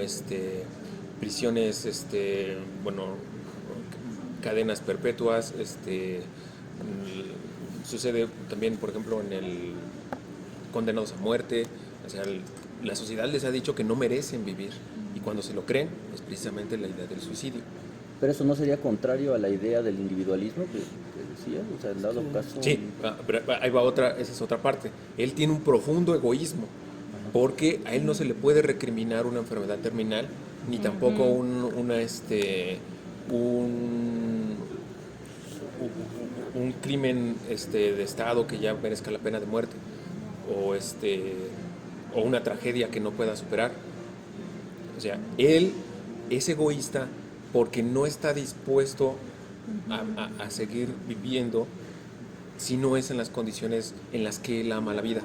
prisiones, bueno, cadenas perpetuas, sucede también, por ejemplo, en el condenados a muerte. O sea, la sociedad les ha dicho que no merecen vivir, y cuando se lo creen es precisamente la idea del suicidio. Pero eso no sería contrario a la idea del individualismo que decía, o sea, en dado caso... Sí, pero ahí va otra, esa es otra parte. Él tiene un profundo egoísmo, porque a él no se le puede recriminar una enfermedad terminal, ni tampoco un crimen de Estado que ya merezca la pena de muerte, o una tragedia que no pueda superar. O sea, él es egoísta porque no está dispuesto a seguir viviendo si no es en las condiciones en las que él ama la vida.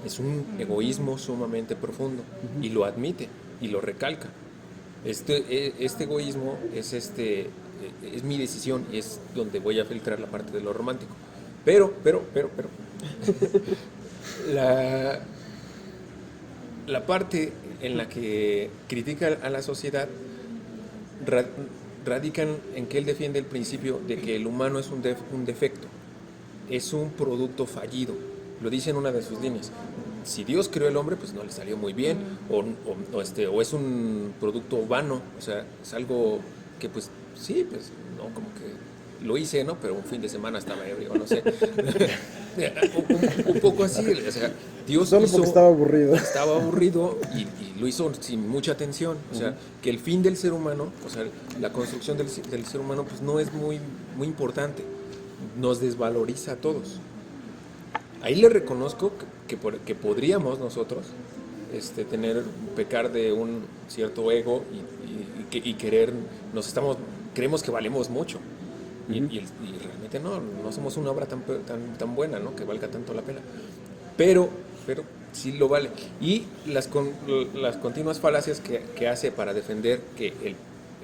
Es un egoísmo sumamente profundo, y lo admite y lo recalca. Este egoísmo es mi decisión, y es donde voy a filtrar la parte de lo romántico. Pero la parte en la que critica a la sociedad radican en que él defiende el principio de que el humano es un defecto, es un producto fallido. Lo dice en una de sus líneas. Si Dios creó el hombre, pues no le salió muy bien, o es un producto vano, o sea, es algo que pues sí, pues no, como que lo hice, ¿no? Pero un fin de semana estaba ebrio, no sé. un poco así, o sea, Dios solo porque estaba aburrido. Estaba aburrido y lo hizo sin mucha atención. O sea, que el fin del ser humano, o sea, la construcción del ser humano, pues no es muy importante. Nos desvaloriza a todos. Ahí le reconozco que podríamos nosotros pecar de un cierto ego y querer, creemos que valemos mucho. Y realmente no somos una obra tan buena, ¿no? Que valga tanto la pena. Pero sí lo vale. Y las continuas falacias que hace para defender que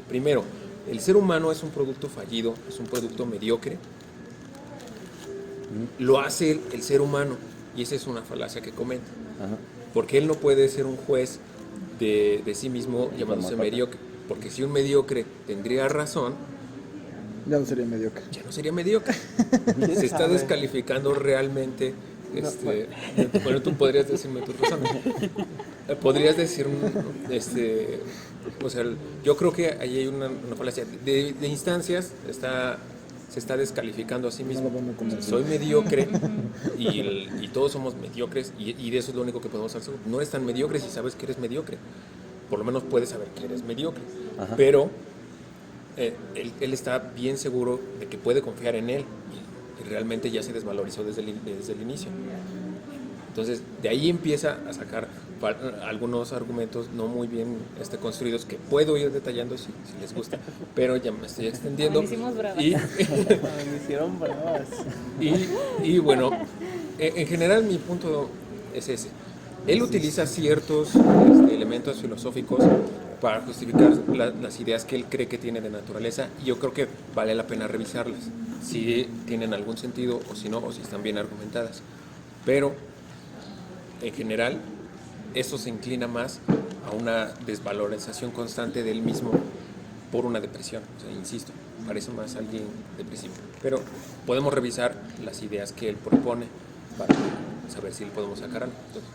primero, el ser humano es un producto fallido, es un producto mediocre. Lo hace el ser humano, y esa es una falacia que comenta. Porque él no puede ser un juez de sí mismo llamándose mediocre, porque si un mediocre tendría razón, ya no sería mediocre. Ya no sería mediocre. Se está descalificando realmente. Bueno, tú podrías decirme tus razones. Podrías decir, o sea, yo creo que ahí hay una falacia de instancias. Se está descalificando a sí mismo. Soy mediocre y todos somos mediocres, y de eso es lo único que podemos hacer. No eres tan mediocre si sabes que eres mediocre. Por lo menos puedes saber que eres mediocre. Pero él está bien seguro de que puede confiar en él, y realmente ya se desvalorizó desde el inicio. Entonces, de ahí empieza a sacar algunos argumentos no muy bien construidos, que puedo ir detallando si les gusta, pero ya me estoy extendiendo. Me hicimos bravas. Me hicieron bravas. Y bueno, en general mi punto es ese. Él utiliza ciertos elementos filosóficos para justificar las ideas que él cree que tiene de naturaleza, y yo creo que vale la pena revisarlas, si tienen algún sentido o si no, o si están bien argumentadas. Pero en general eso se inclina más a una desvalorización constante de él mismo por una depresión. O sea, insisto, parece más alguien depresivo, pero podemos revisar las ideas que él propone para saber si le podemos sacar algo. Entonces,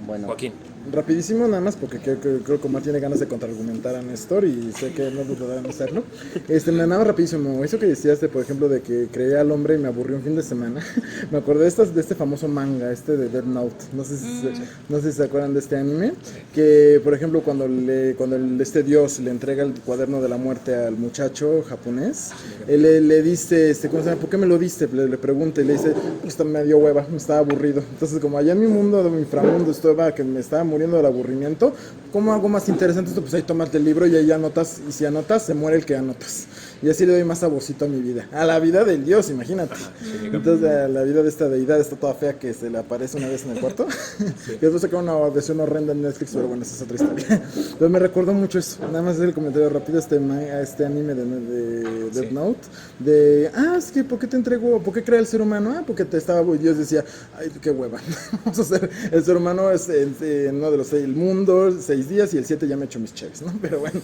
bueno, Joaquín. Rapidísimo, nada más, porque creo que Omar tiene ganas de contraargumentar a Néstor, y sé que no dudará en hacerlo. Nada más rapidísimo, eso que decías, por ejemplo, de que creía al hombre y me aburrió un fin de semana. Me acordé de este famoso manga, de Death Note. No sé si se acuerdan de este anime. Que, por ejemplo, cuando este dios le entrega el cuaderno de la muerte al muchacho japonés, él le dice, ¿cómo se llama? ¿Por qué me lo diste? Le pregunta, y le dice, me dio hueva, me estaba aburrido. Entonces, como allá en mi mundo, de mi inframundo, que me estaba muriendo del aburrimiento, ¿cómo hago más interesante esto? Pues ahí tomas el libro y ahí anotas, y si anotas, se muere el que anotas. y así le doy más saborcito a mi vida. A la vida del Dios, imagínate. Entonces, a la vida de esta deidad está toda fea que se le aparece una vez en el cuarto. Que después saca una versión horrenda en Netflix, pero bueno, esa es otra historia. Entonces me recordó mucho eso. Nada más hacer el comentario rápido a este anime de Death Note. Es que ¿por qué te entregó? ¿Por qué crea el ser humano? Porque Dios decía, ay, qué hueva. Vamos a hacer, el ser humano es uno de los el mundo, 6 días y el 7 ya me he hecho mis cheques, ¿no? Pero bueno,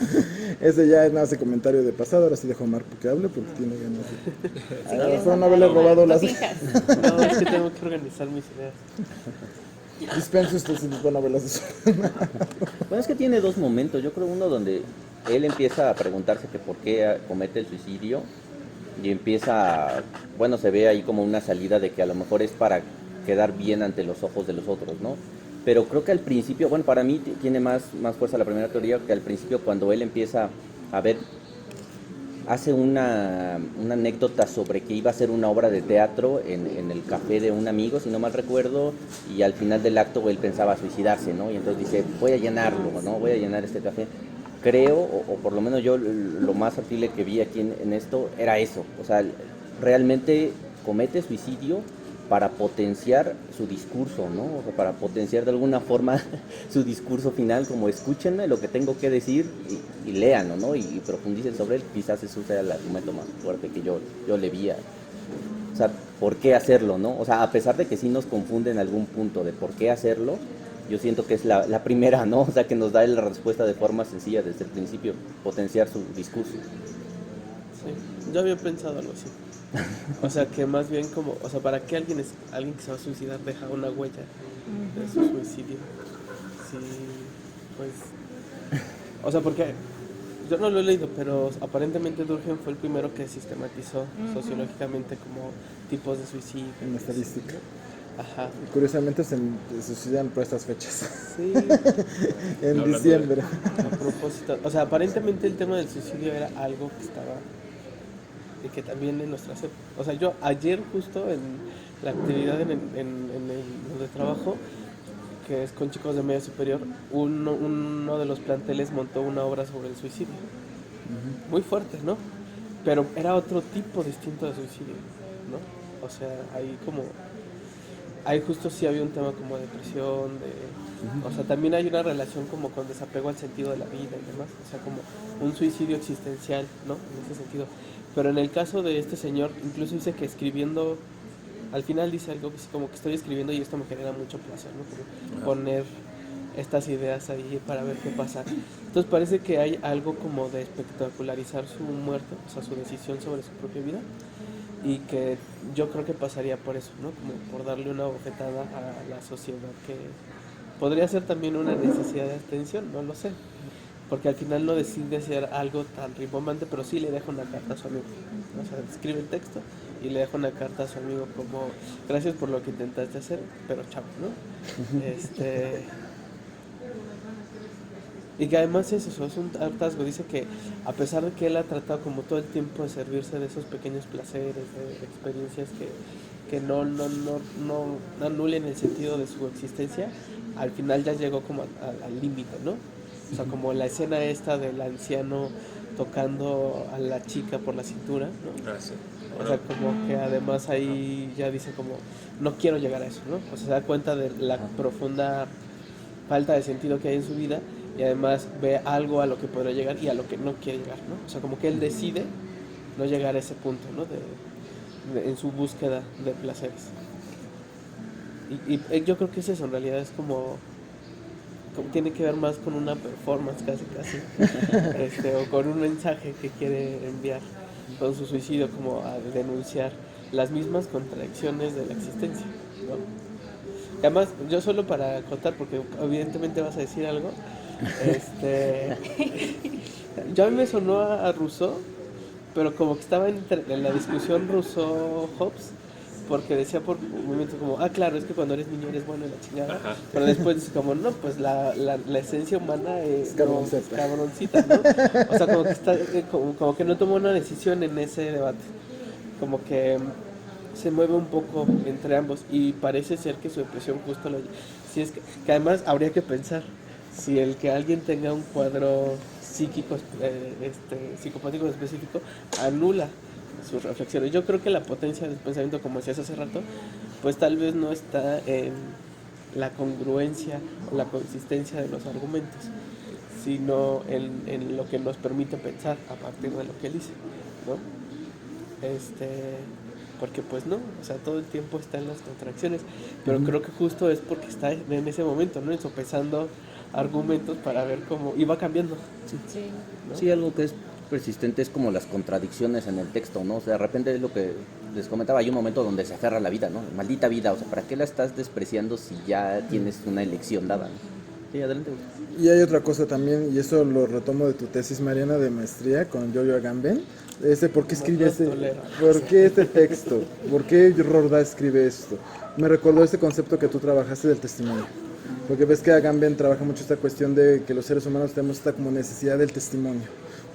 ese ya es nada más el comentario de pasado. Ahora sí dejo a Marco que hable porque tiene ganas de... A lo mejor no haberle robado las... No, es que tengo que organizar mis ideas. Dispense usted si nos van a ver las... Bueno, es que tiene dos momentos. Yo creo uno donde él empieza a preguntarse que por qué comete el suicidio y empieza, bueno, se ve ahí como una salida de que a lo mejor es para quedar bien ante los ojos de los otros, ¿no? Pero creo que al principio, bueno, para mí tiene más fuerza la primera teoría, que al principio cuando él empieza a ver, hace una anécdota sobre que iba a hacer una obra de teatro en el café de un amigo, si no mal recuerdo, y al final del acto él pensaba suicidarse, ¿no? Y entonces dice, voy a llenarlo, ¿no? Voy a llenar este café. Creo, o por lo menos yo lo más factible que vi aquí en esto era eso, o sea, realmente comete suicidio para potenciar su discurso, ¿no? O sea, para potenciar de alguna forma su discurso final, como escúchenme lo que tengo que decir y léanlo, ¿no? Y profundicen sobre él, quizás eso sea el argumento más fuerte que yo le vi. O sea, ¿por qué hacerlo, no? O sea, a pesar de que sí nos confunde en algún punto de por qué hacerlo, yo siento que es la primera, ¿no? O sea, que nos da la respuesta de forma sencilla desde el principio, potenciar su discurso. Sí, yo había pensado algo así. O sea, que más bien como, o sea, ¿para qué alguien que se va a suicidar deja una huella de su suicidio? Sí, pues, o sea, porque yo no lo he leído, pero aparentemente Durkheim fue el primero que sistematizó sociológicamente como tipos de suicidio. En estadística. Ajá. Y curiosamente se suicidan por estas fechas. Sí, En diciembre. a propósito. O sea, aparentemente el tema del suicidio era algo que estaba... y que también en nuestras épocas. O sea, yo ayer justo en la actividad en donde trabajo, que es con chicos de media superior, uno de los planteles montó una obra sobre el suicidio. Muy fuerte, ¿no? Pero era otro tipo distinto de suicidio, ¿no? O sea, ahí justo sí había un tema como de depresión, o sea, también hay una relación como con desapego al sentido de la vida y demás, o sea, como un suicidio existencial, ¿no? En ese sentido. Pero en el caso de este señor, incluso dice que escribiendo, al final dice algo que es como que estoy escribiendo y esto me genera mucho placer, ¿no? Como poner estas ideas ahí para ver qué pasa. Entonces parece que hay algo como de espectacularizar su muerte, o sea, su decisión sobre su propia vida, y que yo creo que pasaría por eso, ¿no? Como por darle una bofetada a la sociedad, que podría ser también una necesidad de atención, no lo sé. Porque al final no decide hacer algo tan rimbombante, pero sí le deja una carta a su amigo. O sea, escribe el texto y le deja una carta a su amigo como, gracias por lo que intentaste hacer, pero chao, ¿no? Y que además es eso, es un hartazgo. Dice que a pesar de que él ha tratado como todo el tiempo de servirse de esos pequeños placeres, de experiencias que no anulen el sentido de su existencia, al final ya llegó como al límite, ¿no? O sea, como la escena esta del anciano tocando a la chica por la cintura, ¿no? Sí. O sea, como que además ahí ya dice como, no quiero llegar a eso, ¿no? O sea, se da cuenta de la profunda falta de sentido que hay en su vida y además ve algo a lo que podría llegar y a lo que no quiere llegar, ¿no? O sea, como que él decide no llegar a ese punto, ¿no? En su búsqueda de placeres. Y yo creo que es eso, en realidad es como tiene que ver más con una performance casi o con un mensaje que quiere enviar con su suicidio, como a denunciar las mismas contradicciones de la existencia, ¿no? Y además, yo solo para acotar, porque evidentemente vas a decir algo, yo a mí me sonó a Rousseau, pero como que estaba en la discusión Rousseau-Hobbes, porque decía por un momento como, claro, es que cuando eres niño eres bueno en la chingada. Ajá. Pero después dice como, no, pues la esencia humana es cabroncita, ¿no? O sea, como que está, como que no tomó una decisión en ese debate. Como que se mueve un poco entre ambos y parece ser que su depresión justo si es que además habría que pensar si el que alguien tenga un cuadro psíquicos, psicopático específico, anula sus reflexiones. Yo creo que la potencia del pensamiento, como decías hace rato, pues tal vez no está en la congruencia o la consistencia de los argumentos, sino en lo que nos permite pensar a partir de lo que él dice, ¿no? Porque pues no, o sea, todo el tiempo está en las contracciones, pero creo que justo es porque está en ese momento, ¿no? Sopesando argumentos para ver cómo iba cambiando. Sí. ¿No? Sí, algo que es persistente es como las contradicciones en el texto, ¿no? O sea, de repente es lo que les comentaba, hay un momento donde se aferra a la vida, ¿no? Maldita vida, o sea, ¿para qué la estás despreciando si ya tienes una elección dada, ¿no? Sí, adelante. Y hay otra cosa también, y eso lo retomo de tu tesis, Mariana, de maestría con Giorgio Agamben. ¿Por qué escribe ¿por qué este texto? ¿Por qué Rorda escribe esto? Me recordó este concepto que tú trabajaste del testimonio. Porque ves que Agamben trabaja mucho esta cuestión de que los seres humanos tenemos esta como necesidad del testimonio,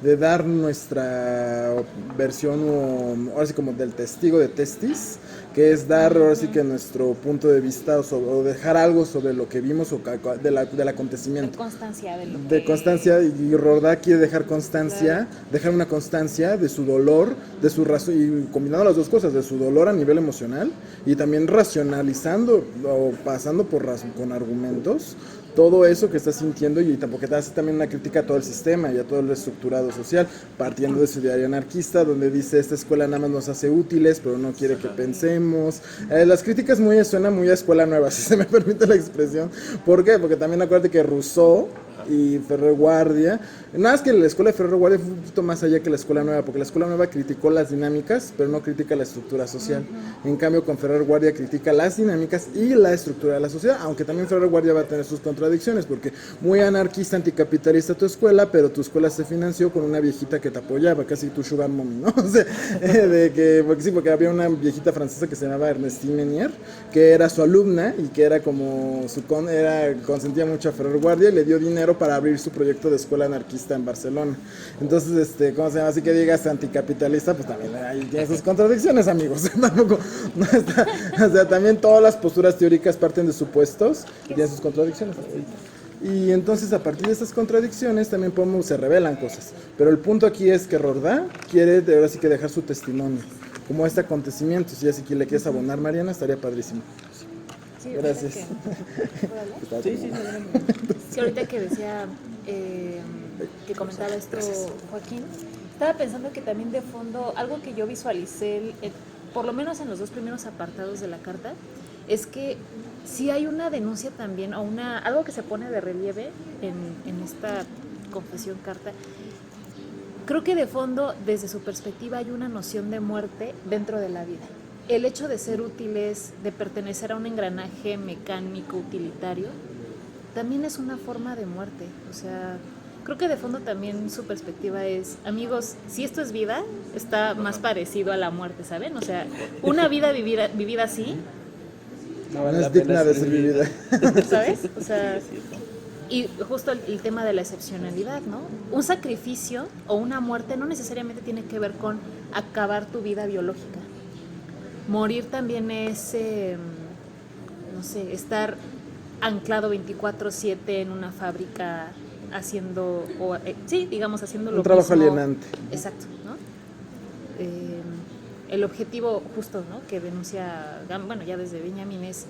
de dar nuestra versión, o ahora sí como del testigo de testis, que es dar ahora sí que nuestro punto de vista o dejar algo sobre lo que vimos o del acontecimiento. De constancia de lo De que... constancia, y Rorda quiere dejar constancia, dejar una constancia de su dolor, de su razón, y combinando las dos cosas, de su dolor a nivel emocional y también racionalizando o pasando con argumentos todo eso que está sintiendo, y tampoco te hace también una crítica a todo el sistema y a todo el estructurado social, partiendo de su diario anarquista, donde dice: esta escuela nada más nos hace útiles, pero no quiere que pensemos. Las críticas suenan muy a escuela nueva, si se me permite la expresión. ¿Por qué? Porque también acuérdate que Rousseau y Ferrer Guardia, nada más que la escuela de Ferrer Guardia fue un poquito más allá que la escuela nueva, porque la escuela nueva criticó las dinámicas, pero no critica la estructura social. En cambio, con Ferrer Guardia critica las dinámicas y la estructura de la sociedad, aunque también Ferrer Guardia va a tener sus contradicciones, porque muy anarquista, anticapitalista tu escuela, pero tu escuela se financió con una viejita que te apoyaba, casi tu sugar mommy, ¿no? O sea, porque había una viejita francesa que se llamaba Ernestine Menier, que era su alumna y que era como consentía mucho a Ferrer Guardia y le dio dinero para abrir su proyecto de escuela anarquista en Barcelona. Entonces, ¿cómo se llama? Así que digas anticapitalista, pues también ahí tiene sus contradicciones, amigos. Tampoco, no está, o sea, también todas las posturas teóricas parten de supuestos y tienen sus contradicciones. Y entonces, a partir de estas contradicciones también se revelan cosas. Pero el punto aquí es que Rorda quiere ahora sí que dejar su testimonio como este acontecimiento. Si así que le quieres abonar, Mariana, estaría padrísimo. Sí, gracias. ¿Puedo hablar? Sí, ahorita que decía, que comentaba esto Joaquín, estaba pensando que también de fondo, algo que yo visualicé, por lo menos en los dos primeros apartados de la carta, es que sí hay una denuncia también, o algo que se pone de relieve en esta confesión carta. Creo que de fondo, desde su perspectiva, hay una noción de muerte dentro de la vida. El hecho de ser útiles, de pertenecer a un engranaje mecánico utilitario, también es una forma de muerte. O sea, creo que de fondo también su perspectiva es: amigos, si esto es vida, está más parecido a la muerte, ¿saben? O sea, una vida vivida así, no es digna de ser vivida. ¿sabes? O sea, y justo el tema de la excepcionalidad, ¿no? Un sacrificio o una muerte no necesariamente tiene que ver con acabar tu vida biológica. Morir también es, no sé, estar anclado 24/7 en una fábrica haciendo, haciendo lo un trabajo mismo. Alienante. Exacto, ¿no? El objetivo justo, ¿no?, que denuncia, bueno, ya desde Benjamin, es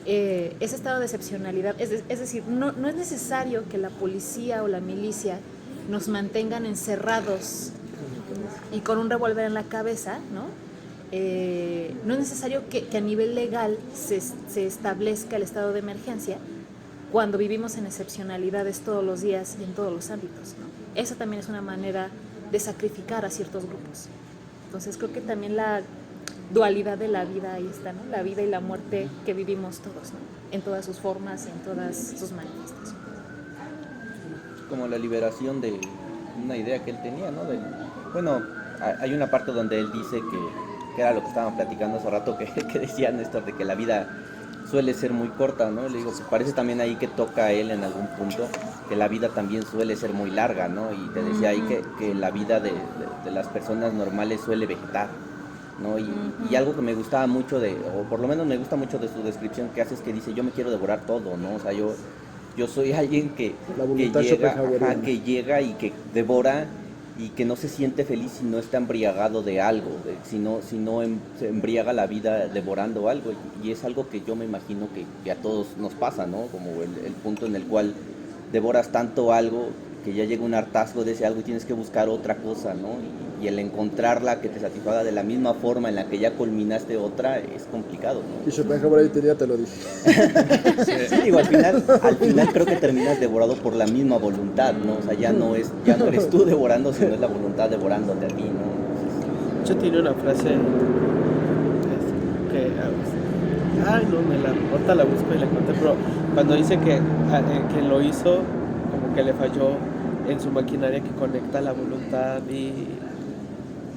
ese estado de excepcionalidad. Es decir, no es necesario que la policía o la milicia nos mantengan encerrados y con un revólver en la cabeza, ¿no? No es necesario que a nivel legal se establezca el estado de emergencia cuando vivimos en excepcionalidades todos los días y en todos los ámbitos, ¿no? Esa también es una manera de sacrificar a ciertos grupos. Entonces creo que también la dualidad de la vida ahí está, ¿no? La vida y la muerte que vivimos todos, ¿no? En todas sus formas y en todas sus manifestaciones. Como la liberación de una idea que él tenía, ¿no? Bueno, hay una parte donde él dice que era lo que estaban platicando hace rato, que decía Néstor, de que la vida suele ser muy corta, ¿no? Le digo, pues parece también ahí que toca a él en algún punto, que la vida también suele ser muy larga, ¿no? Y te decía ahí que la vida de las personas normales suele vegetar, ¿no? Y algo que me gustaba mucho o por lo menos me gusta mucho de su descripción que hace, es que dice: yo me quiero devorar todo, ¿no? O sea, yo yo soy alguien La voluntad schopenhaueriana. que llega y que devora y que no se siente feliz si no está embriagado de algo, si no se embriaga la vida devorando algo. Y es algo que yo me imagino que a todos nos pasa, ¿no? Como el punto en el cual devoras tanto algo que ya llega un hartazgo de ese algo y tienes que buscar otra cosa, ¿no? Y el encontrarla que te satisfaga de la misma forma en la que ya culminaste otra es complicado, ¿no? Y Schopenhauer ahí te lo dije. Sí, digo, al final creo que terminas devorado por la misma voluntad, ¿no? O sea, ya no eres tú devorando, sino es la voluntad devorándote a ti, ¿no? De hecho, tiene una frase que... Ay, no, ahorita la busco y la encontré, pero cuando dice que lo hizo, como que le falló en su maquinaria que conecta la voluntad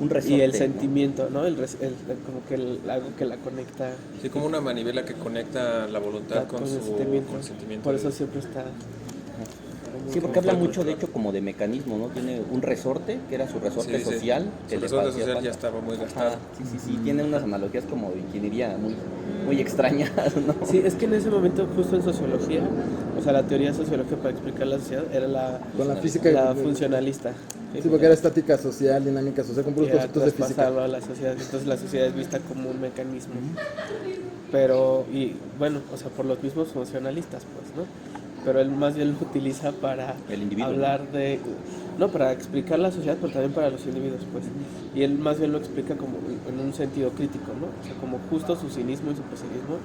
Un resorte, y el ¿no? sentimiento, ¿no? Como que algo que la conecta Sí, como una manivela que conecta la voluntad con el su sentimiento. con el sentimiento. Por eso siempre está... Sí, porque habla mucho, de hecho, como de mecanismo, ¿no? Tiene un resorte, que era su resorte Sí, social. que Su le resorte hacía social falta. ya estaba muy gastado. Sí, tiene unas analogías como de ingeniería muy extrañas, ¿no? Sí, es que en ese momento, justo en sociología, o sea, la teoría sociológica para explicar la sociedad era Con la física. la funcionalista. Sí, porque era estática social, dinámica social, con puros Era conceptos de física. traspasarlo a la sociedad. Entonces la sociedad es vista como un mecanismo. Pero, y bueno, o sea, por los mismos funcionalistas, pues, ¿no? Pero él más bien lo utiliza para El individuo, hablar de... No, para explicar la sociedad, pero también para los individuos, pues. Y él más bien lo explica como en un sentido crítico, ¿no? O sea, como justo su cinismo y su pesimismo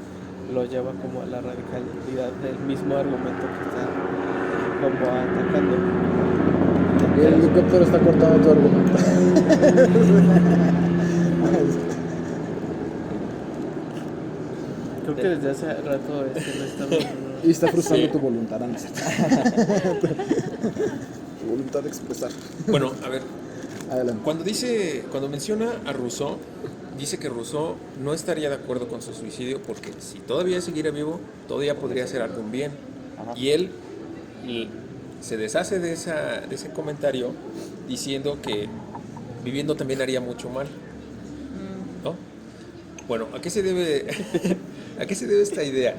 lo lleva como a la radicalidad del mismo argumento que está como atacando. Y el helicóptero está cortando tu argumento. Creo que desde hace rato no estamos... Y está frustrando tu voluntad, ¿no es cierto? Tu voluntad de expresar. Bueno, a ver, Adelante. cuando menciona a Rousseau, dice que Rousseau no estaría de acuerdo con su suicidio porque si todavía siguiera vivo, todavía podría hacer algún bien. Ajá. Y él se deshace de ese comentario diciendo que viviendo también haría mucho mal, ¿no? Bueno, ¿a qué se debe a qué se debe esta idea?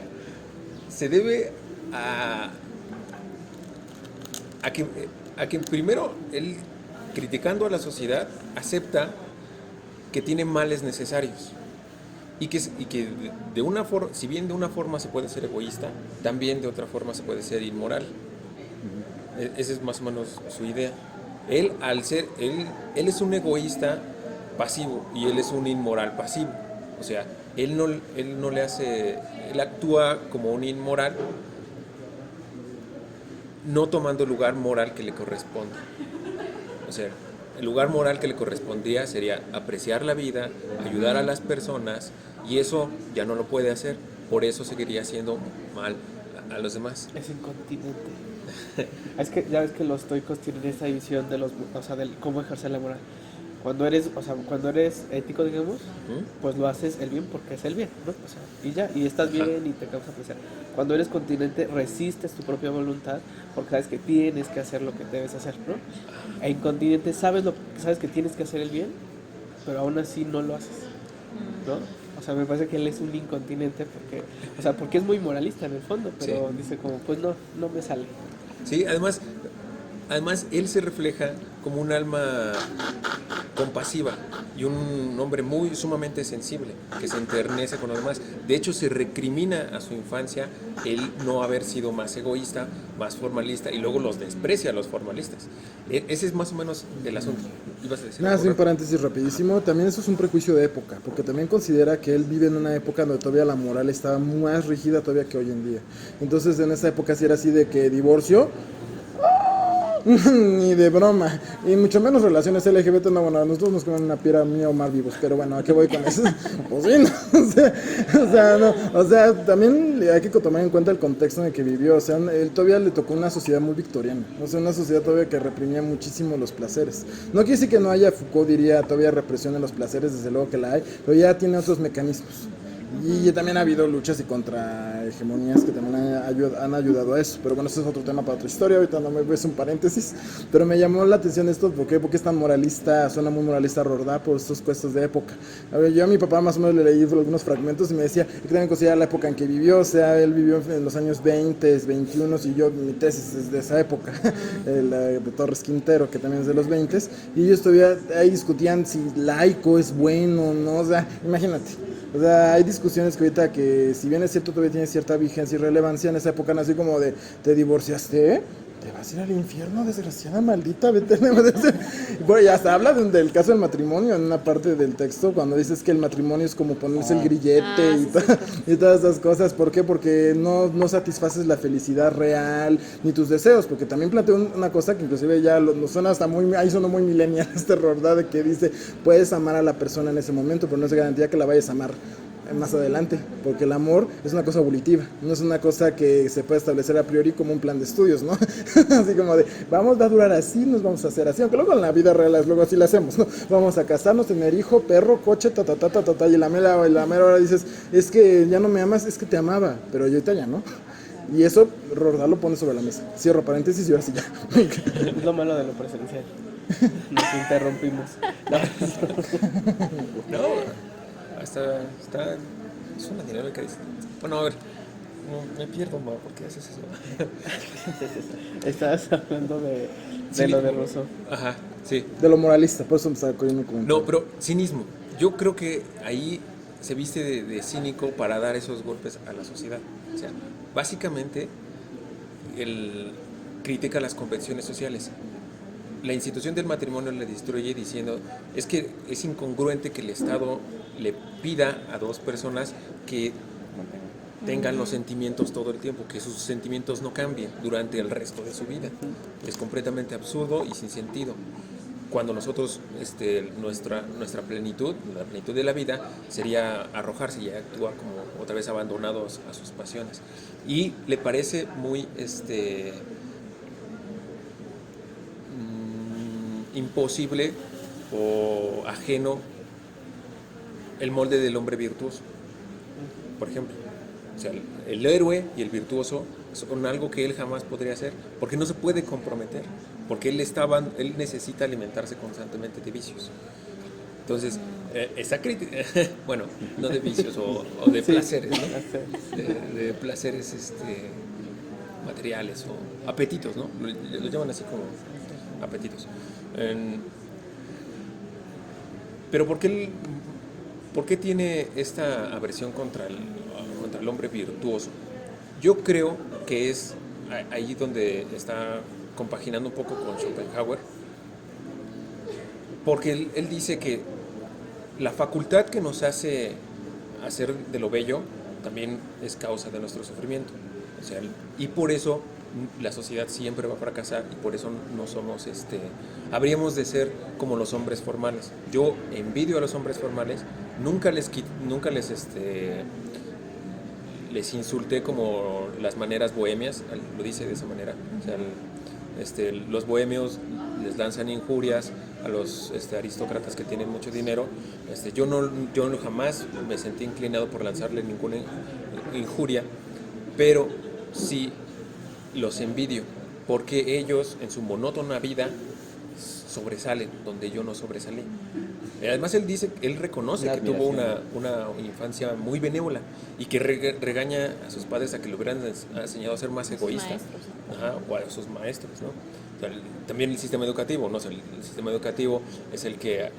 Se debe a que primero él, criticando a la sociedad, acepta que tiene males necesarios y que de una forma, si bien de una forma se puede ser egoísta, también de otra forma se puede ser inmoral. Esa es más o menos su idea. Él es un egoísta pasivo y él es un inmoral pasivo. O sea, él actúa como un inmoral, no tomando el lugar moral que le corresponde. O sea, el lugar moral que le correspondría sería apreciar la vida, ayudar a las personas, y eso ya no lo puede hacer, por eso seguiría haciendo mal a los demás. Es incontinente. Es que ya ves que los estoicos tienen esa división de del cómo ejercer la moral. Cuando eres ético, digamos, pues lo haces el bien porque es el bien, ¿no? O sea, y ya, y estás bien y te causa placer. Cuando eres continente, resistes tu propia voluntad porque sabes que tienes que hacer lo que debes hacer, ¿no? E incontinente, sabes que tienes que hacer el bien, pero aún así no lo haces, ¿no? O sea, me parece que él es un incontinente porque es muy moralista en el fondo, pero Sí. dice como, pues no me sale. Sí, además él se refleja como un alma compasiva y un hombre sumamente sensible, que se enternece con los demás. De hecho, se recrimina a su infancia el no haber sido más egoísta, más formalista, y luego los desprecia a los formalistas. Ese es más o menos el asunto. ¿Ibas a decir Nada, algo, un Rafa? paréntesis rapidísimo. También eso es un prejuicio de época, porque también considera que él vive en una época donde todavía la moral estaba más rígida todavía que hoy en día. Entonces, en esa época sí era así de que divorcio, ni de broma, y mucho menos relaciones LGBT. No, bueno, a nosotros nos comen una piedra mía o más vivos, pero bueno, ¿a qué voy con eso? Pues sí, no, o sea, también hay que tomar en cuenta el contexto en el que vivió. O sea, él todavía le tocó una sociedad muy victoriana, o sea, una sociedad todavía que reprimía muchísimo los placeres. No quiere decir que no haya, Foucault diría, todavía represión en los placeres, desde luego que la hay, pero ya tiene otros mecanismos. Y también ha habido luchas y contrahegemonías que también han ayudado a eso. Pero bueno, ese es otro tema para otra historia. Ahorita no me ves un paréntesis. Pero me llamó la atención esto. Porque es tan moralista, suena muy moralista Rordá por estos cuestos de época. A ver, yo a mi papá más o menos le leí algunos fragmentos y me decía que también considera la época en que vivió. O sea, él vivió en los años 20, 21 y yo, mi tesis es de esa época. De Torres Quintero, que también es de los 20. Y ellos todavía ahí discutían si laico es bueno o no. O sea, imagínate. O sea, hay discusiones que ahorita que, si bien es cierto, todavía tiene cierta vigencia y relevancia, en esa época nació como de, ¿te divorciaste? ¿Te vas a ir al infierno, desgraciada maldita? Vete. Bueno, ya se habla del caso del matrimonio en una parte del texto, cuando dices que el matrimonio es como ponerse el grillete y todas esas cosas. ¿Por qué? Porque no satisfaces la felicidad real ni tus deseos, porque también planteo una cosa que inclusive ya nos suena hasta muy, ahí sonó muy millennial este error, ¿verdad? De que dice, puedes amar a la persona en ese momento, pero no es garantía que la vayas a amar más adelante, porque el amor es una cosa evolutiva, no es una cosa que se puede establecer a priori como un plan de estudios, ¿no? Así como de, va a durar así, nos vamos a hacer así, aunque luego en la vida real luego así lo hacemos, ¿no? Vamos a casarnos, tener hijo, perro, coche, y la mera hora dices, es que ya no me amas, es que te amaba, pero yo ahorita ya no. Y eso Rordá lo pone sobre la mesa. Cierro paréntesis y ahora sí ya. Es lo malo de lo presencial. Nos interrumpimos. No, está, es una dinámica distinta. Bueno, a ver, no, me pierdo, Mau, ¿por qué haces eso? Estabas hablando de Sí. lo de Rousseau. Ajá, sí. De lo moralista, por eso me estaba cogiendo un comentario. No, pero cinismo. Yo creo que ahí se viste de cínico para dar esos golpes a la sociedad. O sea, básicamente, él critica las convenciones sociales. La institución del matrimonio le destruye diciendo, es que es incongruente que el Estado le pida a dos personas que tengan los sentimientos todo el tiempo, que sus sentimientos no cambien durante el resto de su vida. Es completamente absurdo y sin sentido. Cuando nosotros, nuestra plenitud, la plenitud de la vida, sería arrojarse y actuar como otra vez abandonados a sus pasiones. Y le parece muy imposible o ajeno el molde del hombre virtuoso, por ejemplo. O sea, el héroe y el virtuoso son algo que él jamás podría hacer, porque no se puede comprometer, porque él necesita alimentarse constantemente de vicios. Entonces, esa crítica, bueno, no de vicios o de placeres, ¿no? De placeres materiales o apetitos, ¿no? Lo llaman así como apetitos. Pero ¿por qué tiene esta aversión contra el hombre virtuoso? Yo creo que es ahí donde está compaginando un poco con Schopenhauer, porque él dice que la facultad que nos hace hacer de lo bello también es causa de nuestro sufrimiento. O sea, y por eso la sociedad siempre va a fracasar y por eso no somos, habríamos de ser como los hombres formales. Yo envidio a los hombres formales, nunca les insulté como las maneras bohemias, lo dice de esa manera. O sea, los bohemios les lanzan injurias a los aristócratas que tienen mucho dinero. Yo no jamás me sentí inclinado por lanzarle ninguna injuria, pero sí los envidio, porque ellos en su monótona vida sobresalen donde yo no sobresalí. Además él reconoce que tuvo una infancia muy benévola y que regaña a sus padres a que le hubieran enseñado a ser más egoísta. Ajá, o a sus maestros, ¿no? O sea, también el sistema educativo, ¿no? O sea, el sistema educativo es el que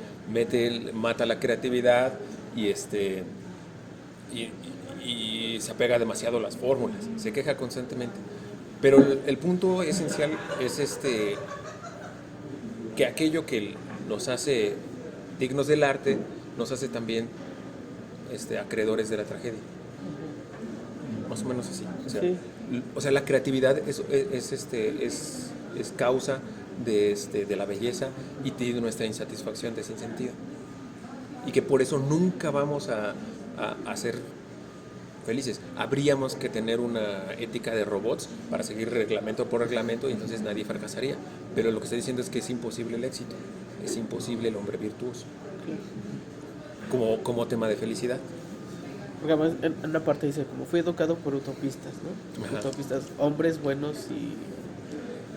mata la creatividad y se apega demasiado a las fórmulas, se queja constantemente. Pero el punto esencial es que aquello que nos hace dignos del arte nos hace también acreedores de la tragedia. Más o menos así. O sea, la creatividad es causa de la belleza y de nuestra insatisfacción de ese sentido. Y que por eso nunca vamos a ser felices. Habríamos que tener una ética de robots para seguir reglamento por reglamento y entonces nadie fracasaría. Pero lo que estoy diciendo es que es imposible el éxito, es imposible el hombre virtuoso como tema de felicidad. Porque además en una parte dice, como fui educado por utopistas, ¿no? Ajá. Utopistas, hombres buenos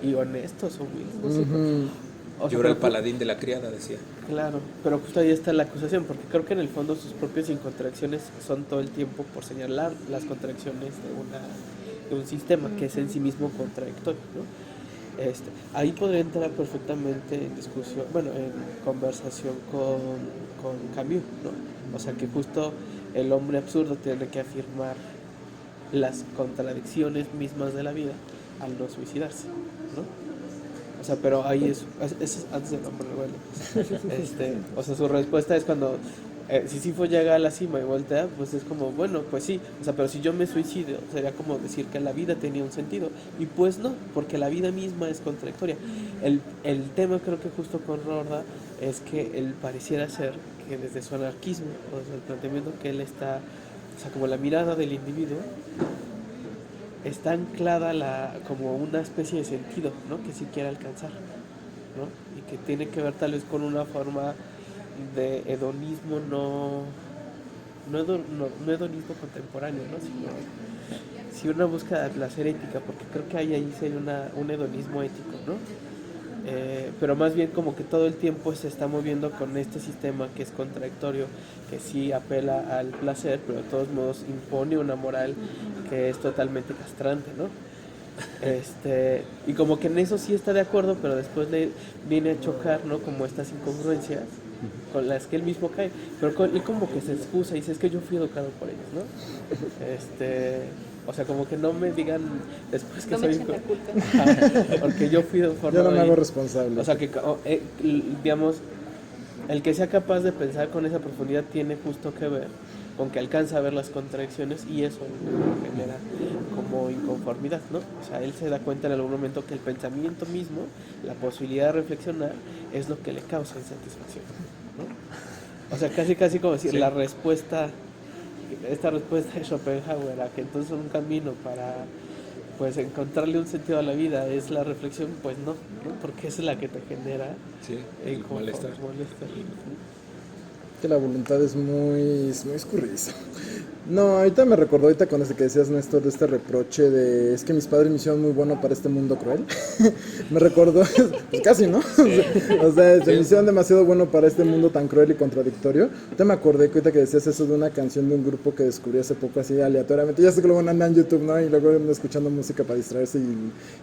y honestos, humildes, no sé. O sea, Yo era el pero- paladín de la criada, decía. Claro, pero justo ahí está la acusación, porque creo que en el fondo sus propias incontracciones son todo el tiempo por señalar las contracciones de un sistema que es en sí mismo contradictorio, ¿no? Ahí podría entrar perfectamente en discusión, bueno, en conversación con Camus, ¿no? O sea, que justo el hombre absurdo tiene que afirmar las contradicciones mismas de la vida al no suicidarse, ¿no? O sea, pero ahí es antes del hombre rebelde. O sea, su respuesta es cuando Sísifo llega a la cima y voltea, pues es como, bueno, pues sí, o sea, pero si yo me suicido, sería como decir que la vida tenía un sentido. Y pues no, porque la vida misma es contradictoria. El tema creo que justo con Rorda es que él pareciera ser que desde su anarquismo, o sea, el planteamiento que él está, o sea, como la mirada del individuo, está anclada como una especie de sentido, ¿no? Que sí quiere alcanzar, ¿no? Y que tiene que ver tal vez con una forma de hedonismo, no hedonismo contemporáneo, ¿no? Sino una búsqueda de placer ética, porque creo que ahí sí hay un hedonismo ético, ¿no? Pero más bien como que todo el tiempo se está moviendo con este sistema que es contradictorio, que sí apela al placer, pero de todos modos impone una moral que es totalmente castrante, ¿no? Y como que en eso sí está de acuerdo, pero después le viene a chocar, ¿no? Como estas incongruencias con las que él mismo cae, pero él como que se excusa y dice, es que yo fui educado por ellos, ¿no? O sea, como que no me digan después que No me soy... echen la culpa. Ajá, porque yo fui formado Yo no me ahí. hago responsable. O sea, que, digamos, el que sea capaz de pensar con esa profundidad tiene justo que ver con que alcanza a ver las contradicciones y eso genera como inconformidad, ¿no? O sea, él se da cuenta en algún momento que el pensamiento mismo, la posibilidad de reflexionar, es lo que le causa insatisfacción, ¿no? O sea, casi como decir, Sí. la respuesta, esta respuesta de Schopenhauer a que entonces un camino para pues encontrarle un sentido a la vida es la reflexión, pues no, ¿no? Porque es la que te genera Sí, el malestar. molestar. Que la voluntad es muy escurridiza. No, ahorita me recordó ahorita con ese que decías, Néstor, de este reproche de es que mis padres me hicieron muy bueno para este mundo cruel. Me recordó, pues casi, ¿no? O sea, se me hicieron demasiado bueno para este mundo tan cruel y contradictorio. Ahorita me acordé que ahorita que decías eso de una canción de un grupo que descubrí hace poco así aleatoriamente. Ya sé que luego anda en YouTube, ¿no? Y luego ando escuchando música para distraerse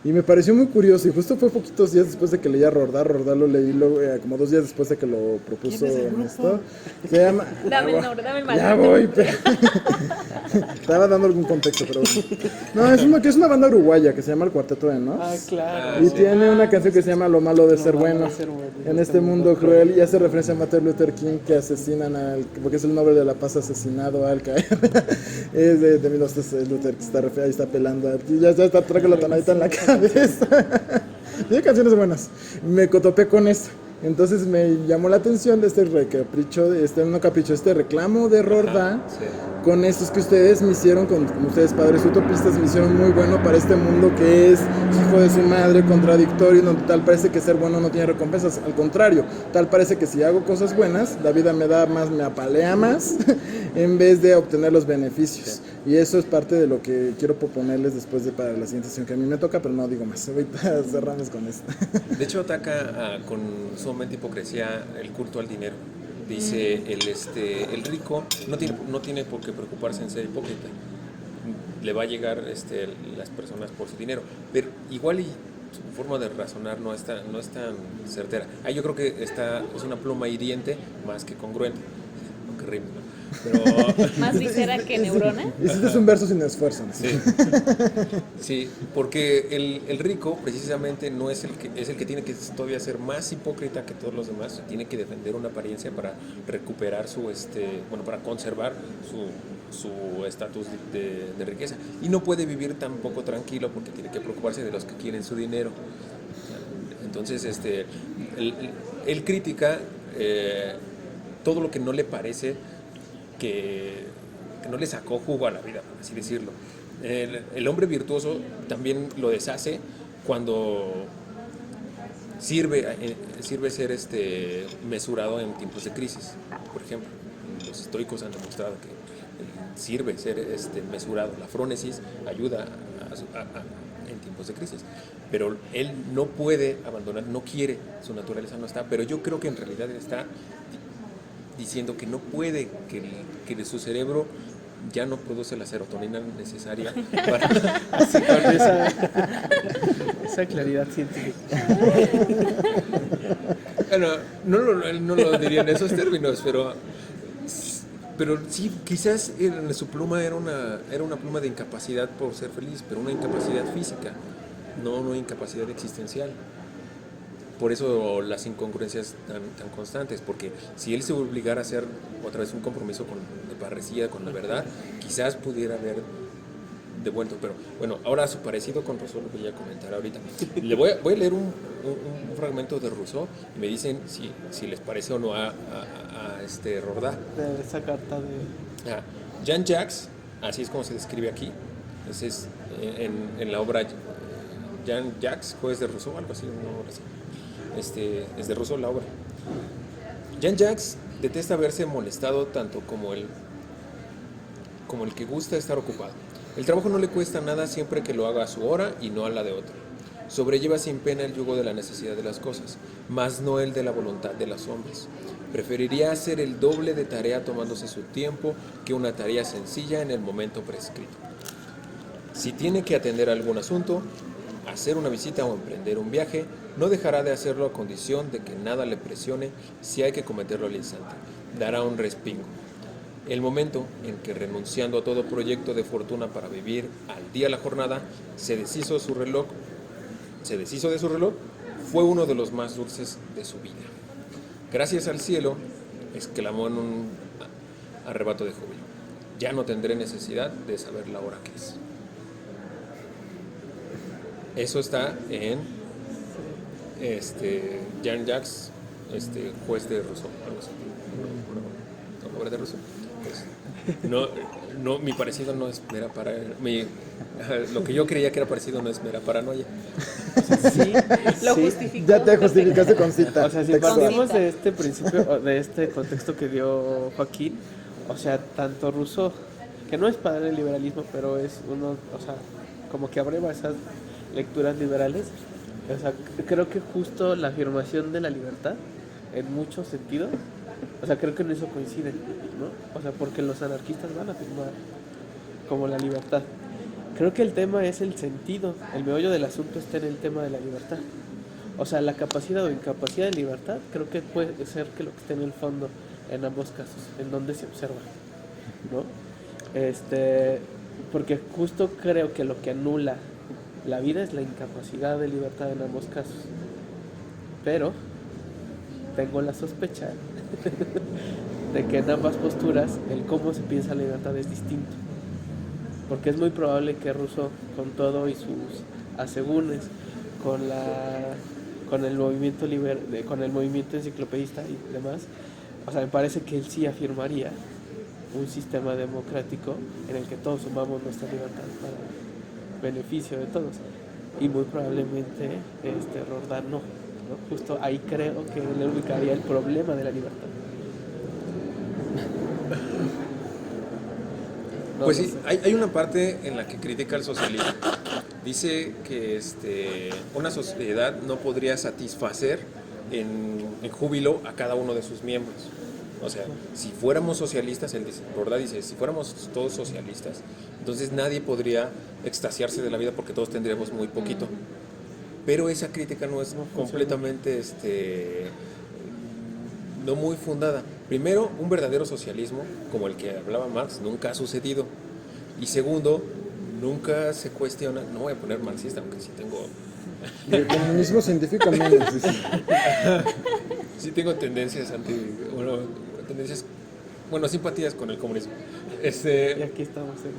y me pareció muy curioso. Y justo fue poquitos días después de que leía Rorda lo leí luego, como 2 días después de que lo propuso Néstor. Se llama... Dame el nombre, dame el Ya maldito voy, nombre. Estaba dando algún contexto, pero bueno. No, es una banda uruguaya que se llama El Cuarteto de Nos. Ah, claro. Y tiene una canción que se llama Lo malo de ser Lo malo bueno. de ser bueno. En este mundo cruel. Y hace referencia a Martin Luther King, que asesinan porque es el Nobel de la Paz asesinado al caer. Es de 1900 Luther que ahí está pelando. Ya está, traigo la tonadita en la cabeza. Tiene canciones buenas. Me topé con eso. Entonces me llamó la atención de este reclamo de Rorda. Sí. Con estos que ustedes me hicieron, como ustedes padres utopistas, me hicieron muy bueno para este mundo que es hijo de su madre, contradictorio, donde tal parece que ser bueno no tiene recompensas, al contrario, tal parece que si hago cosas buenas, la vida me da más, me apalea más, en vez de obtener los beneficios. Y eso es parte de lo que quiero proponerles después para la siguiente sesión que a mí me toca, pero no digo más, ahorita cerramos con esto. De hecho, ataca con sumamente hipocresía el culto al dinero. Dice, el rico no tiene por qué preocuparse en ser hipócrita. Le va a llegar las personas por su dinero. Pero igual y su forma de razonar no es tan certera. Ahí yo creo que es una pluma hiriente más que congruente. Aunque rime, ¿no? Pero, Más visera que neurona. Hiciste un verso sin esfuerzo, ¿no? sí. Sí, porque el rico precisamente no es el que tiene que todavía ser más hipócrita que todos los demás, tiene que defender una apariencia para recuperar para conservar su estatus de riqueza, y no puede vivir tampoco tranquilo porque tiene que preocuparse de los que quieren su dinero. Entonces, él critica todo lo que no le parece que no le sacó jugo a la vida, por así decirlo. El hombre virtuoso también lo deshace cuando sirve ser mesurado en tiempos de crisis. Por ejemplo, los estoicos han demostrado que sirve ser mesurado. La frónesis ayuda en tiempos de crisis, pero él no puede abandonar, no quiere, su naturaleza no está, pero yo creo que en realidad él está diciendo que no puede, que de su cerebro ya no produce la serotonina necesaria para... Así, con esa claridad científica. Bueno, no lo diría en esos términos, pero sí, quizás su pluma era una pluma de incapacidad por ser feliz, pero una incapacidad física, no una incapacidad existencial. Por eso las incongruencias tan constantes, porque si él se obligara a hacer otra vez un compromiso de parresía con la verdad, quizás pudiera haber devuelto. Pero bueno, ahora su parecido con Rousseau lo voy a comentar ahorita. Le voy a leer un fragmento de Rousseau y me dicen si les parece o no a Rodin. De esa carta de... Jean-Jacques, así es como se describe aquí, es en la obra Jean-Jacques, juez de Rousseau, algo así, una obra así. Es de Rousseau la obra. Jean-Jacques detesta verse molestado tanto como el que gusta estar ocupado. El trabajo no le cuesta nada siempre que lo haga a su hora y no a la de otro. Sobrelleva sin pena el yugo de la necesidad de las cosas, mas no el de la voluntad de los hombres. Preferiría hacer el doble de tarea tomándose su tiempo que una tarea sencilla en el momento prescrito. Si tiene que atender algún asunto, hacer una visita o emprender un viaje, no dejará de hacerlo a condición de que nada le presione si hay que cometerlo al instante. Dará un respingo. El momento en que, renunciando a todo proyecto de fortuna para vivir al día la jornada, se deshizo de su reloj, fue uno de los más dulces de su vida. Gracias al cielo, exclamó en un arrebato de júbilo, ya no tendré necesidad de saber la hora que es. Eso está en Jean-Jacques, juez de Rousseau, algo así. Una obra de Rousseau. No, mi parecido no es mera lo que yo creía que era parecido no es mera paranoia. Sí, Lo sí. justificó. Ya te justificaste con cita. O sea, si textual. partimos de este principio, de este contexto que dio Joaquín, o sea, tanto Rousseau, que no es padre del liberalismo, pero es uno, o sea, como que abreva esas lecturas liberales, o sea, creo que justo la afirmación de la libertad, en muchos sentidos, o sea, creo que en eso coinciden, ¿no? O sea, porque los anarquistas van a afirmar como la libertad. Creo que el tema es el sentido, el meollo del asunto está en el tema de la libertad. O sea, la capacidad o incapacidad de libertad, creo que puede ser que lo que esté en el fondo en ambos casos, en donde se observa, ¿no? Porque justo creo que lo que anula la vida es la incapacidad de libertad en ambos casos. Pero tengo la sospecha de que en ambas posturas el cómo se piensa la libertad es distinto. Porque es muy probable que Rousseau, con todo y sus asegúnes, con el movimiento enciclopedista y demás, o sea, me parece que él sí afirmaría un sistema democrático en el que todos sumamos nuestra libertad para beneficio de todos. Y muy probablemente Rodin no. Justo ahí creo que él ubicaría el problema de la libertad. No, Pues no sí, sé. hay una parte en la que critica el socialismo. Dice que una sociedad no podría satisfacer en júbilo a cada uno de sus miembros. O sea, si fuéramos socialistas, Rodin dice, si fuéramos todos socialistas, entonces nadie podría extasiarse de la vida porque todos tendríamos muy poquito. Pero esa crítica no es completamente, no muy fundada. Primero, un verdadero socialismo, como el que hablaba Marx, nunca ha sucedido. Y segundo, nunca se cuestiona, no voy a poner marxista, aunque sí tengo... El comunismo científico menos, dice. Sí tengo tendencias simpatías con el comunismo. Y aquí estamos en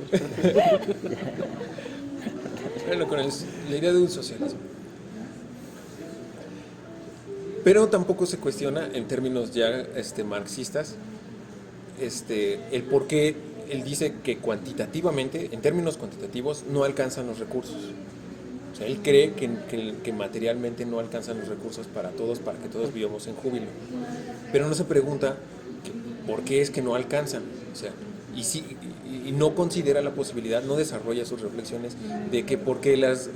Bueno, con la idea de un socialismo. Pero tampoco se cuestiona en términos ya marxistas el por qué él dice que cuantitativamente, en términos cuantitativos, no alcanzan los recursos. O sea, él cree que materialmente no alcanzan los recursos para que todos vivamos en júbilo. Pero no se pregunta por qué es que no alcanzan. O sea, y no considera la posibilidad, no desarrolla sus reflexiones de que por qué las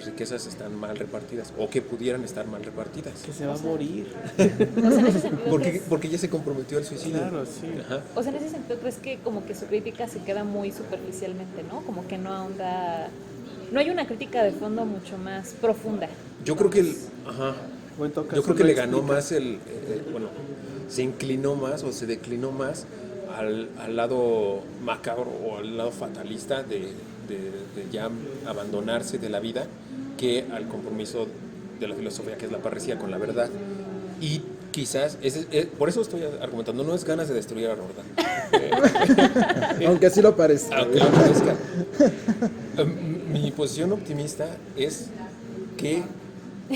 riquezas están mal repartidas o que pudieran estar mal repartidas. Que se va a morir. O sea, en ese sentido, Porque ya se comprometió al suicidio. Claro, sí. Ajá. o sea, en ese sentido, ¿crees que como que su crítica se queda muy superficialmente, ¿no? Como que no ahonda, no hay una crítica de fondo mucho más profunda. Yo creo que ajá. O en todo caso Yo creo que no le ganó explica. más bueno, se inclinó más o se declinó más al lado macabro o al lado fatalista de ya abandonarse de la vida que al compromiso de la filosofía, que es la parresía con la verdad. Y quizás, por eso estoy argumentando, no es ganas de destruir a Roldán. Aunque así lo parezca. Aunque lo parezca. Mi posición optimista es que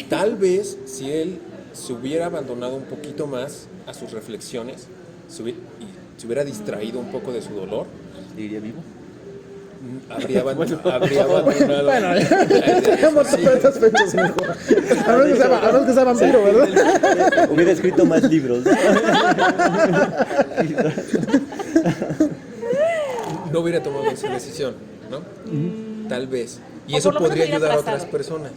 tal vez si él se hubiera abandonado un poquito más a sus reflexiones y se hubiera distraído un poco de su dolor, ¿Seguiría vivo? habría abandonado. Bueno, dejemos todas esas fechas mejor. A menos que sea vampiro, ¿verdad? Hubiera escrito más libros. No hubiera tomado esa decisión, ¿no? Tal vez. Y O eso por lo menos podría hubiera ayudar a trazado. otras personas.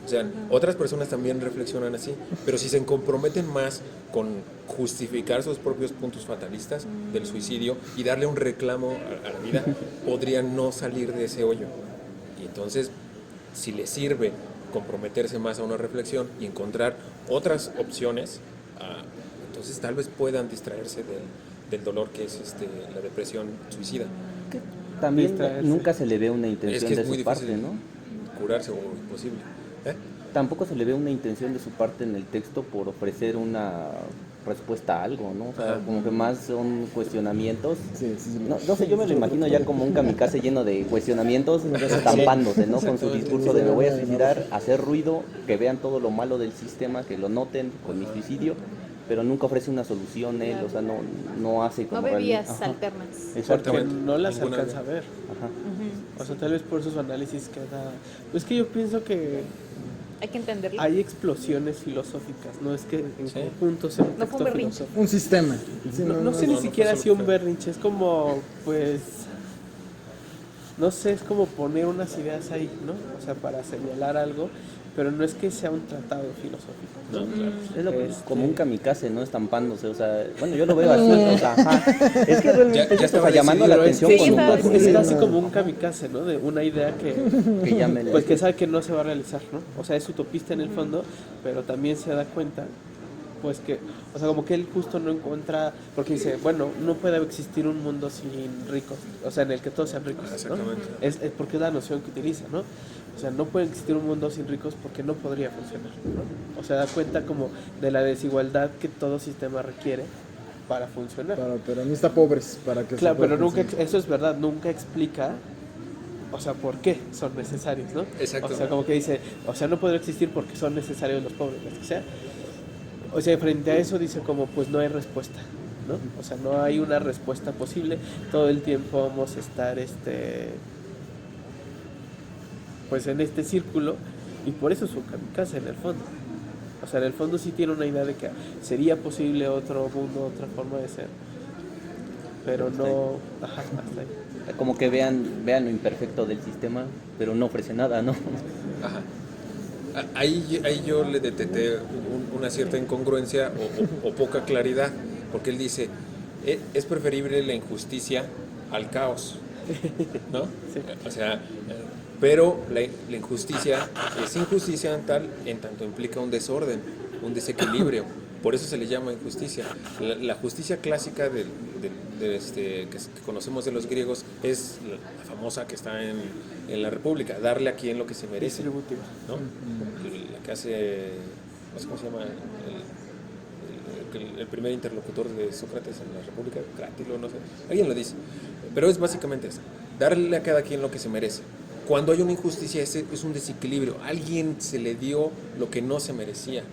O sea, otras personas también reflexionan así, pero si se comprometen más con justificar sus propios puntos fatalistas del suicidio y darle un reclamo a la vida, podrían no salir de ese hoyo. Y entonces, si les sirve comprometerse más a una reflexión y encontrar otras opciones, entonces tal vez puedan distraerse del dolor que es la depresión suicida. También Distraerse. nunca se le ve una Es intención que de es muy su parte, difícil ¿no? curarse o imposible. Tampoco se le ve una intención de su parte en el texto por ofrecer una respuesta a algo, ¿no? O sea, como que más son cuestionamientos. Sí, sí, sí. No sé, yo me lo imagino ya como un kamikaze lleno de cuestionamientos, estampándose, ¿no? Con su Exactamente. discurso de me voy a suicidar, hacer ruido, que vean todo lo malo del sistema, que lo noten con mi suicidio, pero nunca ofrece una solución él, o sea, no hace como... No ve vías Ajá. alternas. Porque Exactamente. no las Ninguna alcanza a ver. Ajá. Ujú. O sea, tal vez por esos análisis queda... Pues que yo pienso que Hay que entenderlo. hay explosiones filosóficas, no es que en Sí. conjunto sea un No texto fue un berrinche. filosófico. Un sistema. Sí, No sé no, ni no siquiera fue si un solo- berrinche, es como, pues, no sé, es como poner unas ideas ahí, ¿no? O sea, para señalar algo, pero no es que sea un tratado filosófico, ¿no? Es lo que, Este, como un kamikaze, ¿no? Estampándose, o sea, bueno, yo lo veo así, o sea, ajá. Es que realmente Ya es eso, o sea, estaba llamando la decidido, atención Sí, con un estaba cuerpo es decidido. casi como un kamikaze, ¿no? De una idea que llame la pues que sabe que no se va a realizar, ¿no? O sea, es utopista en el fondo, pero también se da cuenta, pues que, o sea, como que él justo no encuentra, porque dice, bueno, no puede existir un mundo sin ricos, o sea, en el que todos sean ricos, ¿no? Exactamente. Es porque es la noción que utiliza, ¿no? O sea, no puede existir un mundo sin ricos porque no podría funcionar, ¿no? O sea, da cuenta como de la desigualdad que todo sistema requiere para funcionar. Pero necesita pobres para que Claro, se pueda pero nunca, funcionar. eso es verdad, nunca explica, o sea, por qué son necesarios, ¿no? Exacto. O sea, como que dice, o sea, no podría existir porque son necesarios los pobres, lo que sea. O sea, frente a eso dice como, pues no hay respuesta, ¿no? O sea, no hay una respuesta posible. Todo el tiempo vamos a estar, pues en este círculo, y por eso es un kamikaze en el fondo. O sea, en el fondo sí tiene una idea de que sería posible otro mundo, otra forma de ser, pero no, ajá, hasta ahí. como que vean lo imperfecto del sistema, pero no ofrece nada, ¿no? Ajá. Ahí yo le detecté una cierta incongruencia o poca claridad, porque él dice, es preferible la injusticia al caos, ¿no? Sí. O sea, pero la injusticia es injusticia en tanto implica un desorden, un desequilibrio. Por eso se le llama injusticia. La justicia clásica que conocemos de los griegos es la famosa que está en la República, darle a quien lo que se merece, Distributiva. ¿no? La que hace, no sé cómo se llama, el primer interlocutor de Sócrates en la República, Crátilo, no sé, alguien lo dice, pero es básicamente eso, darle a cada quien lo que se merece. Cuando hay una injusticia es un desequilibrio, a alguien se le dio lo que no se merecía,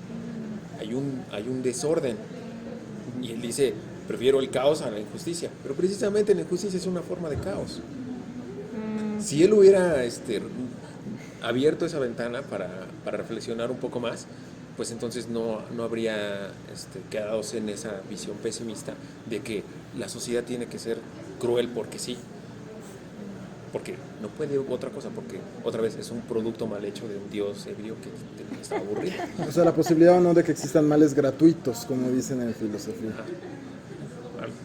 hay un desorden, y él dice, prefiero el caos a la injusticia, pero precisamente la injusticia es una forma de caos. Si él hubiera abierto esa ventana para reflexionar un poco más, pues entonces no habría quedado en esa visión pesimista de que la sociedad tiene que ser cruel porque sí. Porque no puede otra cosa, porque otra vez es un producto mal hecho de un dios ebrio que está aburrido. O sea, la posibilidad o no de que existan males gratuitos, como dicen en filosofía.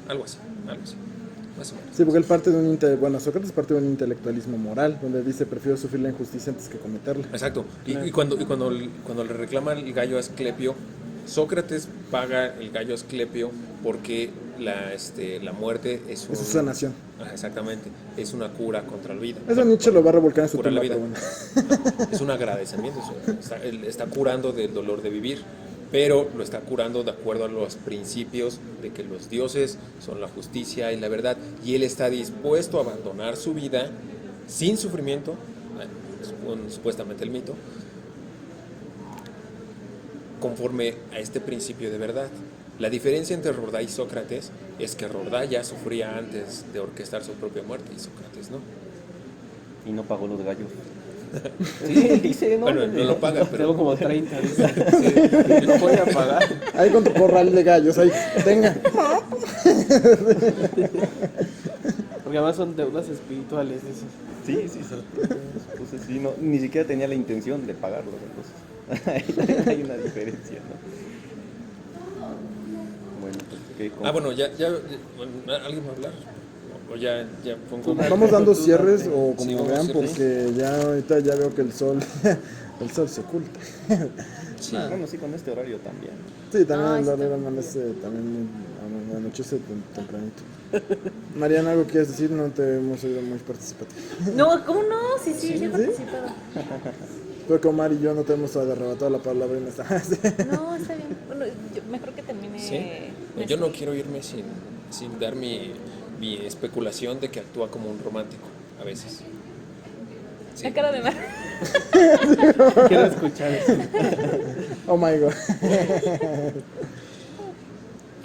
Algo así, más o menos. Sí, porque él parte de bueno, Sócrates parte de un intelectualismo moral, donde dice, prefiero sufrir la injusticia antes que cometerla. Exacto. Y cuando le reclama el gallo a Asclepio, Sócrates paga el gallo a Asclepio porque la muerte es Es su sanación. Exactamente, es una cura contra la vida. Eso Nietzsche lo va a revolcar en su Cura la tumba, vida. pero bueno. Es un agradecimiento, él está curando del dolor de vivir, pero lo está curando de acuerdo a los principios de que los dioses son la justicia y la verdad, y él está dispuesto a abandonar su vida sin sufrimiento, supuestamente el mito, conforme a este principio de verdad. La diferencia entre Rodá y Sócrates es que Rodá ya sufría antes de orquestar su propia muerte y Sócrates no. Y no pagó los gallos. Sí, dice, ¿no? Bueno, no lo paga, pero... Tengo como 30, dice. Lo voy a pagar. Ahí con tu corral de gallos, ahí, tenga. Porque además son deudas espirituales, dices. Sí. Entonces sí, no, ni siquiera tenía la intención de pagarlo. Entonces, hay una diferencia, ¿no? Bueno, pues, ¿qué? Bueno, bueno, ¿alguien va a hablar? O ya pongo... Vamos dando cierres o como Sí, vamos vean, cierres. porque ya ahorita ya veo que el sol se oculta. Sí. Bueno, sí, con este horario también. Sí, también Ay, el sí, horario amanece, también anochece tempranito. Mariana, ¿algo quieres decir? No te hemos oído muy participativo. No, ¿cómo no? Sí, he participado. Creo que Omar y yo no te hemos arrebatado la palabra en esta. Sí. No, está bien. Bueno, mejor que termine. Sí. Yo no quiero irme sin dar mi especulación de que actúa como un romántico, a veces. Sí. La cara de Mar. Quiero escuchar eso. Oh my god.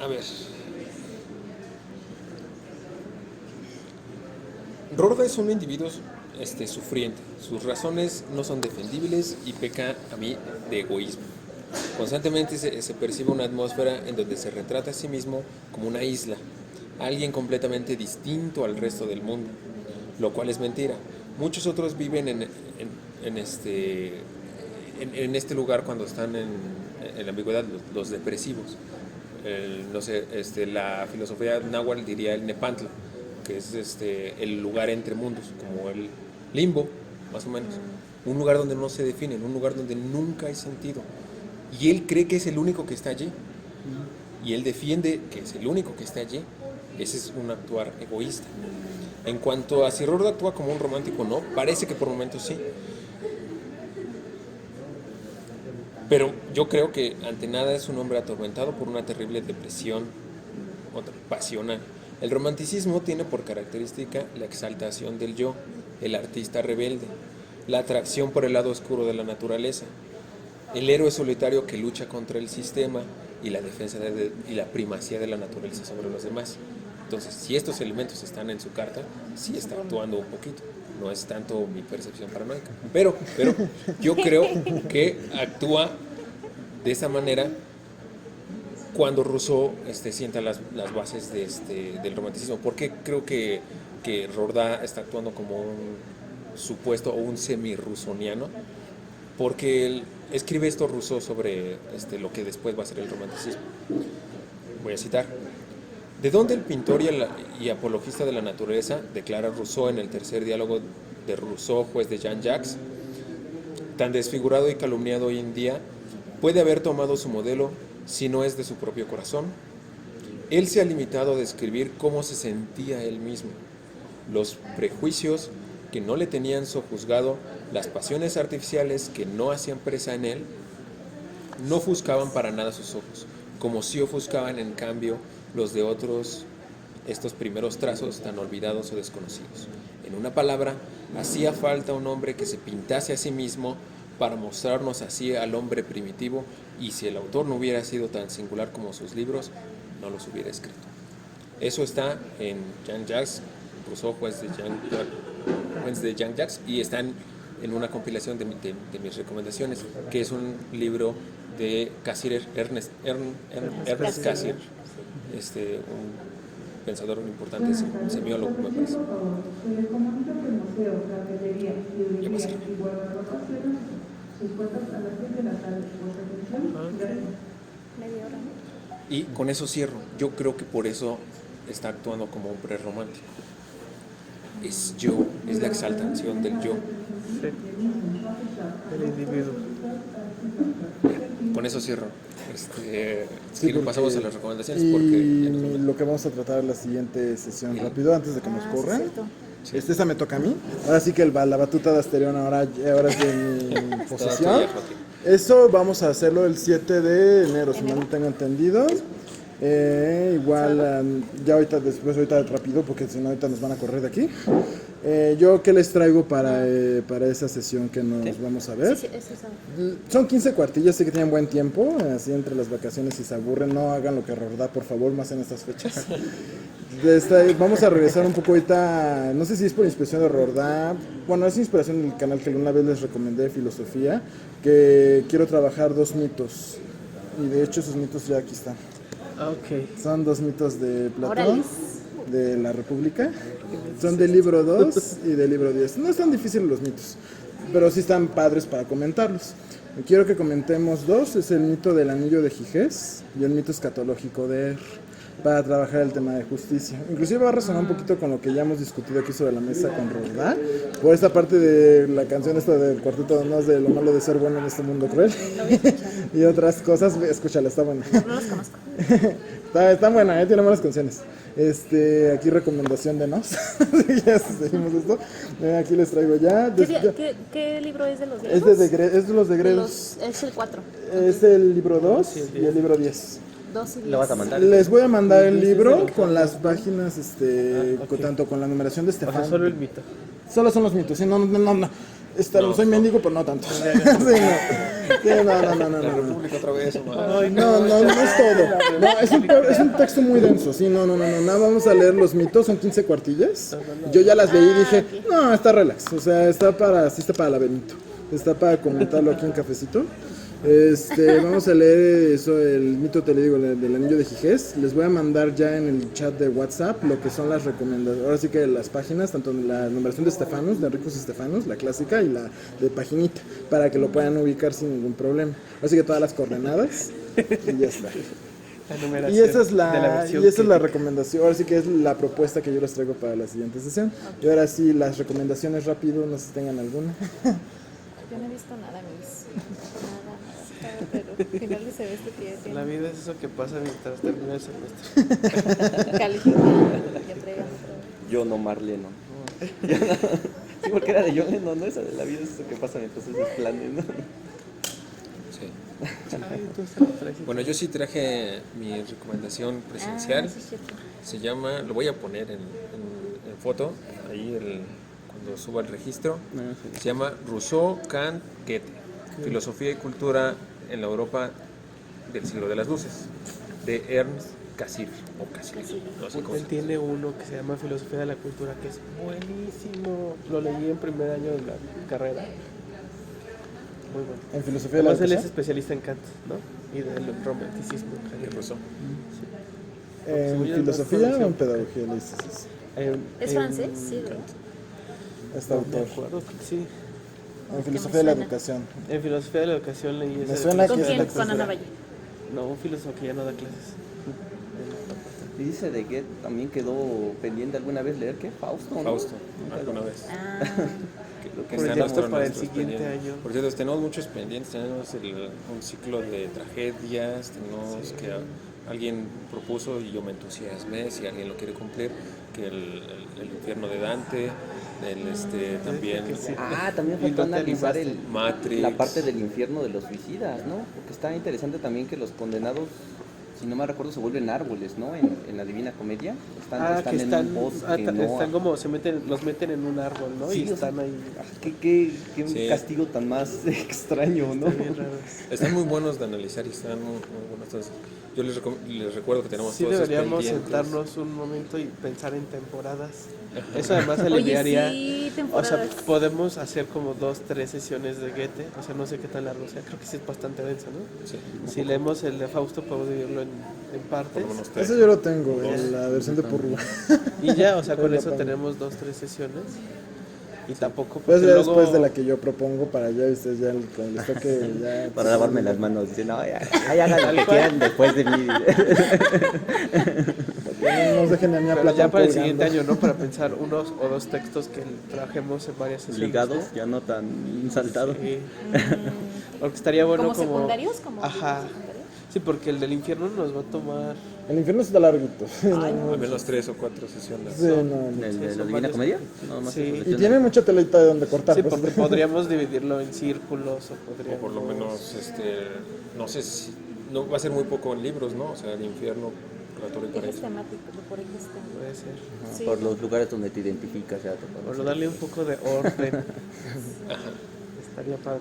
A ver. Rorda es un individuo sufriente. Sus razones no son defendibles y peca a mí de egoísmo. Constantemente se percibe una atmósfera en donde se retrata a sí mismo como una isla, alguien completamente distinto al resto del mundo, lo cual es mentira. Muchos otros viven en este lugar cuando están en la ambigüedad, los depresivos. No sé, la filosofía náhuatl diría el Nepantla, que es el lugar entre mundos, como el limbo, más o menos. Un lugar donde no se definen, un lugar donde nunca hay sentido. Y él cree que es el único que está allí. Y él defiende que es el único que está allí. Ese es un actuar egoísta. En cuanto a si Rorda actúa como un romántico o no, parece que por momentos sí. Pero yo creo que ante nada es un hombre atormentado por una terrible depresión pasional. El romanticismo tiene por característica la exaltación del yo, el artista rebelde, la atracción por el lado oscuro de la naturaleza, el héroe solitario que lucha contra el sistema y la defensa y la primacía de la naturaleza sobre los demás. Entonces, si estos elementos están en su carta, sí está actuando un poquito. No es tanto mi percepción paranoica. Pero yo creo que actúa de esa manera cuando Rousseau sienta las bases del romanticismo. ¿Por qué creo que Rorda está actuando como un supuesto o un semi-rusoniano? Porque él escribe esto Rousseau sobre lo que después va a ser el romanticismo. Voy a citar. ¿De dónde el pintor y apologista de la naturaleza, declara Rousseau en el tercer diálogo de Rousseau, juez de Jean-Jacques, tan desfigurado y calumniado hoy en día, puede haber tomado su modelo si no es de su propio corazón? Él se ha limitado a describir cómo se sentía él mismo, los prejuicios que no le tenían sojuzgado, las pasiones artificiales que no hacían presa en él, no ofuscaban para nada sus ojos, como si ofuscaban en cambio los de otros, estos primeros trazos tan olvidados o desconocidos. En una palabra, hacía falta un hombre que se pintase a sí mismo para mostrarnos así al hombre primitivo, y si el autor no hubiera sido tan singular como sus libros, no los hubiera escrito. Eso está en Jean-Jacques Rousseau, juez de Jean-Jacques, y están en una compilación de mis recomendaciones, que es un libro de Cassirer, Ernest Cassirer, pensador importante, semiólogo, me parece. Ya pasé. Media hora, ¿no? Y con eso cierro. Yo creo que por eso está actuando como un prerromántico. Es yo, es la exaltación del yo. Sí. El individuo. Con eso cierro. Sí, Si lo pasamos a porque- las recomendaciones, porque ya nos Y vamos. lo que vamos a tratar en la siguiente sesión rápido, antes de que nos Ah, sí, corran. cierto. Esa me toca a mí. Ahora sí que la batuta de Asterión ahora es de mi posesión. tuya, Joaquín. Eso vamos a hacerlo el 7 de enero, si mal no tengo entendido. Igual, ya ahorita rápido, porque si no ahorita nos van a correr de aquí. Yo qué les traigo para esa sesión que nos vamos a ver. Sí, eso sabe. Son 15 cuartillas, sé que tienen buen tiempo, así entre las vacaciones si se aburren, no hagan lo que Rorda, por favor, más en estas fechas. Vamos a regresar un poco ahorita, no sé si es por inspiración de Rorda, bueno, es inspiración del canal que alguna vez les recomendé de filosofía, que quiero trabajar 2 mitos, y de hecho esos mitos ya aquí están. Ah, ok. Son 2 mitos de Platón, Órales. de la República. Son del libro 2 y del libro 10. No están difíciles los mitos, pero sí están padres para comentarlos. Quiero que comentemos 2, es el mito del anillo de Gigés y el mito escatológico de Er, para trabajar el tema de justicia. Inclusive va a resonar un poquito con lo que ya hemos discutido aquí sobre la mesa con Rodá, por esta parte de la canción esta del Cuarteto de Nos de lo malo de ser bueno en este mundo cruel y otras cosas. Escúchala, está buena. No los conozco. Está buena, tiene buenas canciones. Aquí recomendación de Nos. Ya seguimos esto. Aquí les traigo ya. ¿Qué libro es de los Es griegos? de los de Gredos. Es el 4. Es el libro 2 y el libro 10. 2 y 10. ¿Lo vas a mandar? Les voy a mandar el Sí, libro sí, con las páginas, ok. tanto con la numeración de O sea, Estefan. solo el mito. Solo son los mitos, sí, no. Soy mendigo, pero no tanto. Sí, no. La No. República otra vez, Omar. Ay, No es todo. No, es un texto muy denso, sí, no. Nada, vamos a leer los mitos, son 15 cuartillas. Yo ya las leí y dije, no, está relax, o sea, está para laberinto. Está para comentarlo aquí en cafecito. Vamos a leer eso, el mito, te le digo, del anillo de Gigés. Les voy a mandar ya en el chat de WhatsApp lo que son las recomendaciones. Ahora sí que las páginas, tanto la numeración de Estefanos, de Enricos Estefanos, la clásica, y la de paginita, para que lo puedan ubicar sin ningún problema. Así que todas las coordenadas y ya está. La numeración Y esa es de la la versión recomendación, ahora sí que es la propuesta que yo les traigo para la siguiente sesión. Y ahora sí, las recomendaciones rápido, no sé si tengan alguna. Yo no he visto nada, mis. Nada. Pero final de semestre que ya que la tiene. vida es eso que pasa mientras termina el semestre. Calificando, ya entregan. Yo no, Marleno. Sí, porque era de John Lennon, ¿no? Esa de la vida es eso que pasa mientras haces planes, ¿no? Sí. Ay, tú se lo traes. Bueno, yo sí traje mi recomendación presencial. Ah, sí, es cierto. Se llama, lo voy a poner en foto, ahí cuando suba el registro. Se llama Rousseau, Kant, Goethe, Filosofía y Cultura en la Europa del siglo de las luces, de Ernst Cassirer, o Cassirer, no sé cómo Él se tiene uno que se llama Filosofía de la Cultura, que es buenísimo. Lo leí en primer año de la carrera. Muy bueno. En filosofía de la Además, él es educación. especialista en Kant, ¿no? Y del romanticismo en de general. Rousseau. ¿En Según yo, filosofía es o en pedagogía le dices eso? ¿Es francés? Sí, ¿verdad? Este No me autor. acuerdo, sí. En filosofía de la suena. educación. En filosofía de la educación leí ese. Me suena ¿Con que es quién? la Con cultura. Ana Valle. No, un filósofo que ya no da clases. Y dice de Goethe también quedó pendiente alguna vez leer, ¿qué? Fausto, ¿no? Fausto, alguna vez. Ah, Que lo que Por estamos- cierto, para el nuestros siguiente pendientes. año. Por cierto, tenemos muchos pendientes, tenemos un ciclo de tragedias, tenemos que alguien propuso y yo me entusiasmé, si alguien lo quiere cumplir, que el infierno de Dante, también que sí. Ah, también Y faltó no te analizar animaste. Matrix. la parte del infierno de los suicidas, ¿no? Porque está interesante también que los condenados, si no me recuerdo, se vuelven árboles, ¿no? En la Divina Comedia. Están Que están, en un bosque, ¿no? están como, los meten en un árbol, ¿no? Sí, Y o sea, están ahí. Qué Sí. castigo tan más extraño, ¿no? Está bien raro. Están muy buenos de analizar y están muy buenos. Entonces, yo les recuerdo que tenemos Sí, todos esos deberíamos pendientes. sentarnos un momento y pensar en temporadas. Eso además Oye, aliviaría. sí, O sea, temporadas. podemos hacer como 2, 3 sesiones de Goethe. O sea, no sé qué tan largo sea. Creo que sí es bastante denso, ¿no? Sí. Si leemos el de Fausto, podemos dividirlo en partes. Por lo menos tres. Eso yo lo tengo en la versión de Purruba. Y ya, o sea, con Yo eso lo pongo. tenemos 2-3 sesiones. Y tampoco... Pues porque ya luego- después de la que yo propongo para allá, ustedes ya cuando les toque ya... Para lavarme las manos. Dice, no, ya hagan lo que quieran después de mí. No nos dejen a mí a Pero Platón ya para el colgando. siguiente año, ¿no? Para pensar unos o dos textos que trabajemos en varias sesiones. Ligados, ¿no? ya no tan saltados. Sí. Porque estaría bueno ¿Como como... secundarios? ¿Como Ajá. secundarios? Sí, porque el del infierno nos va a tomar... El infierno está larguito. Al menos 3 o 4 sesiones. Sí, no. ¿El de la son Divina varios. Comedia? No, más Sí. Y tiene mucha telita de donde cortar. Sí, pues. porque podríamos dividirlo en círculos o O podríamos... por lo menos, no sé si. No va a ser muy poco en libros, ¿no? O sea, el infierno, purgatorio y Ejes paraíso. temáticos, por ejes temáticos. Puede ser. Sí. Por los lugares donde te identificas. Ya, Bueno, darle un poco de orden. Estaría padre.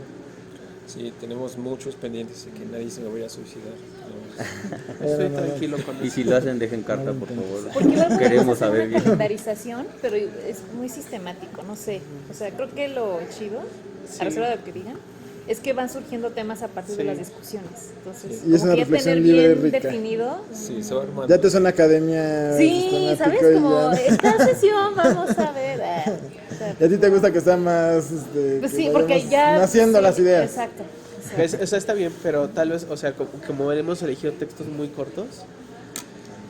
Sí, tenemos muchos pendientes y que nadie se me vaya a suicidar. Estoy no. tranquilo con Y eso. si lo hacen, dejen carta, por favor. Porque luego podemos Queremos hacer saber una bien. calendarización, pero es muy sistemático, no sé. O sea, creo que lo chido, Sí. a reserva de lo que digan, es que van surgiendo temas a partir de Sí. las discusiones. Entonces, Y es como una que ya reflexión tener libre y bien rica. definido. Sí, se va armando. Ya te suena academia. Sí, sistemático ¿sabes? y Como ya. esta sesión vamos a ver. O sea, ¿Y a ti te gusta que sea más. pues que sí, porque vayamos ya. naciendo sí, las ideas? Exacto. Eso está bien, pero tal vez, o sea, como hemos elegido textos muy cortos,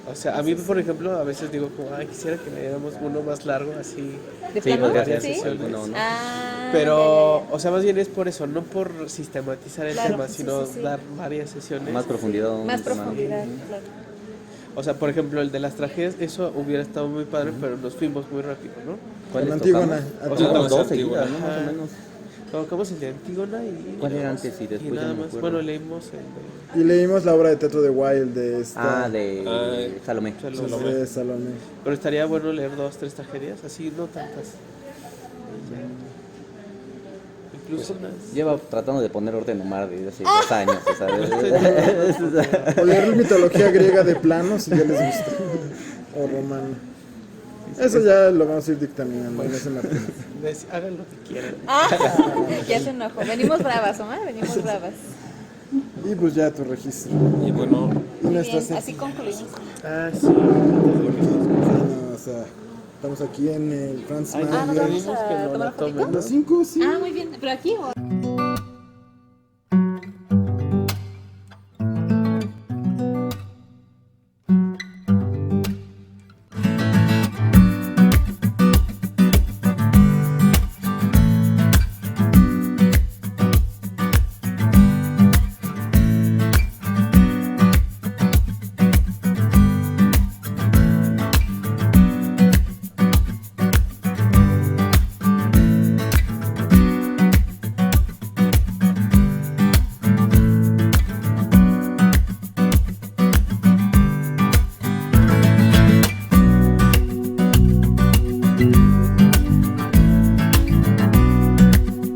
o sea, a mí, por ejemplo, a veces digo como, ay, quisiera que leyéramos uno más largo, así. ¿De Sí, plano? podría varias ser ¿Sí? sesiones. ¿no? Ah, Pero, ya, ya, o sea, más bien es por eso, no por sistematizar el Claro, tema, sí, sino sí, sí. dar varias sesiones. Más profundidad. ya. Más un tema. profundidad, claro. O sea, por ejemplo, el de las tragedias, eso hubiera estado muy padre, pero nos fuimos muy rápido, ¿no? ¿Cuáles Con Antígona. tocamos? O sea, Tocamos no, dos Antígona. seguidas, ¿no? Más o Ajá. menos. Tocamos el de Antígona y... ¿Cuál era antes y después? Ya nada no me más. acuerdo. Bueno, leímos el de... Y leímos la obra de teatro de Wilde de esta. De Salomé. Salomé. de Salomé. Pero estaría bueno leer 2-3 tragedias, así, no tantas. Incluso unas... Lleva tratando de poner orden Omar desde hace 2 años, ¿sabes? O leer mitología griega de plano si ya les gusta. O romano. Eso ya lo vamos a ir dictaminando en ese Martín. Hagan lo que quieran. Ah, ya se enojó. Venimos bravas, Omar, venimos bravas. Y pues ya tu registro. Y bueno, Y Muy nuestras bien, así concluimos. Ah, sí. Bueno, o sea, estamos aquí en el Franz Ay, Ah, ¿nos Mayer. vamos a tomar la fotito? tomen, ¿no? Las 5, sí. Ah, muy bien. ¿Pero aquí o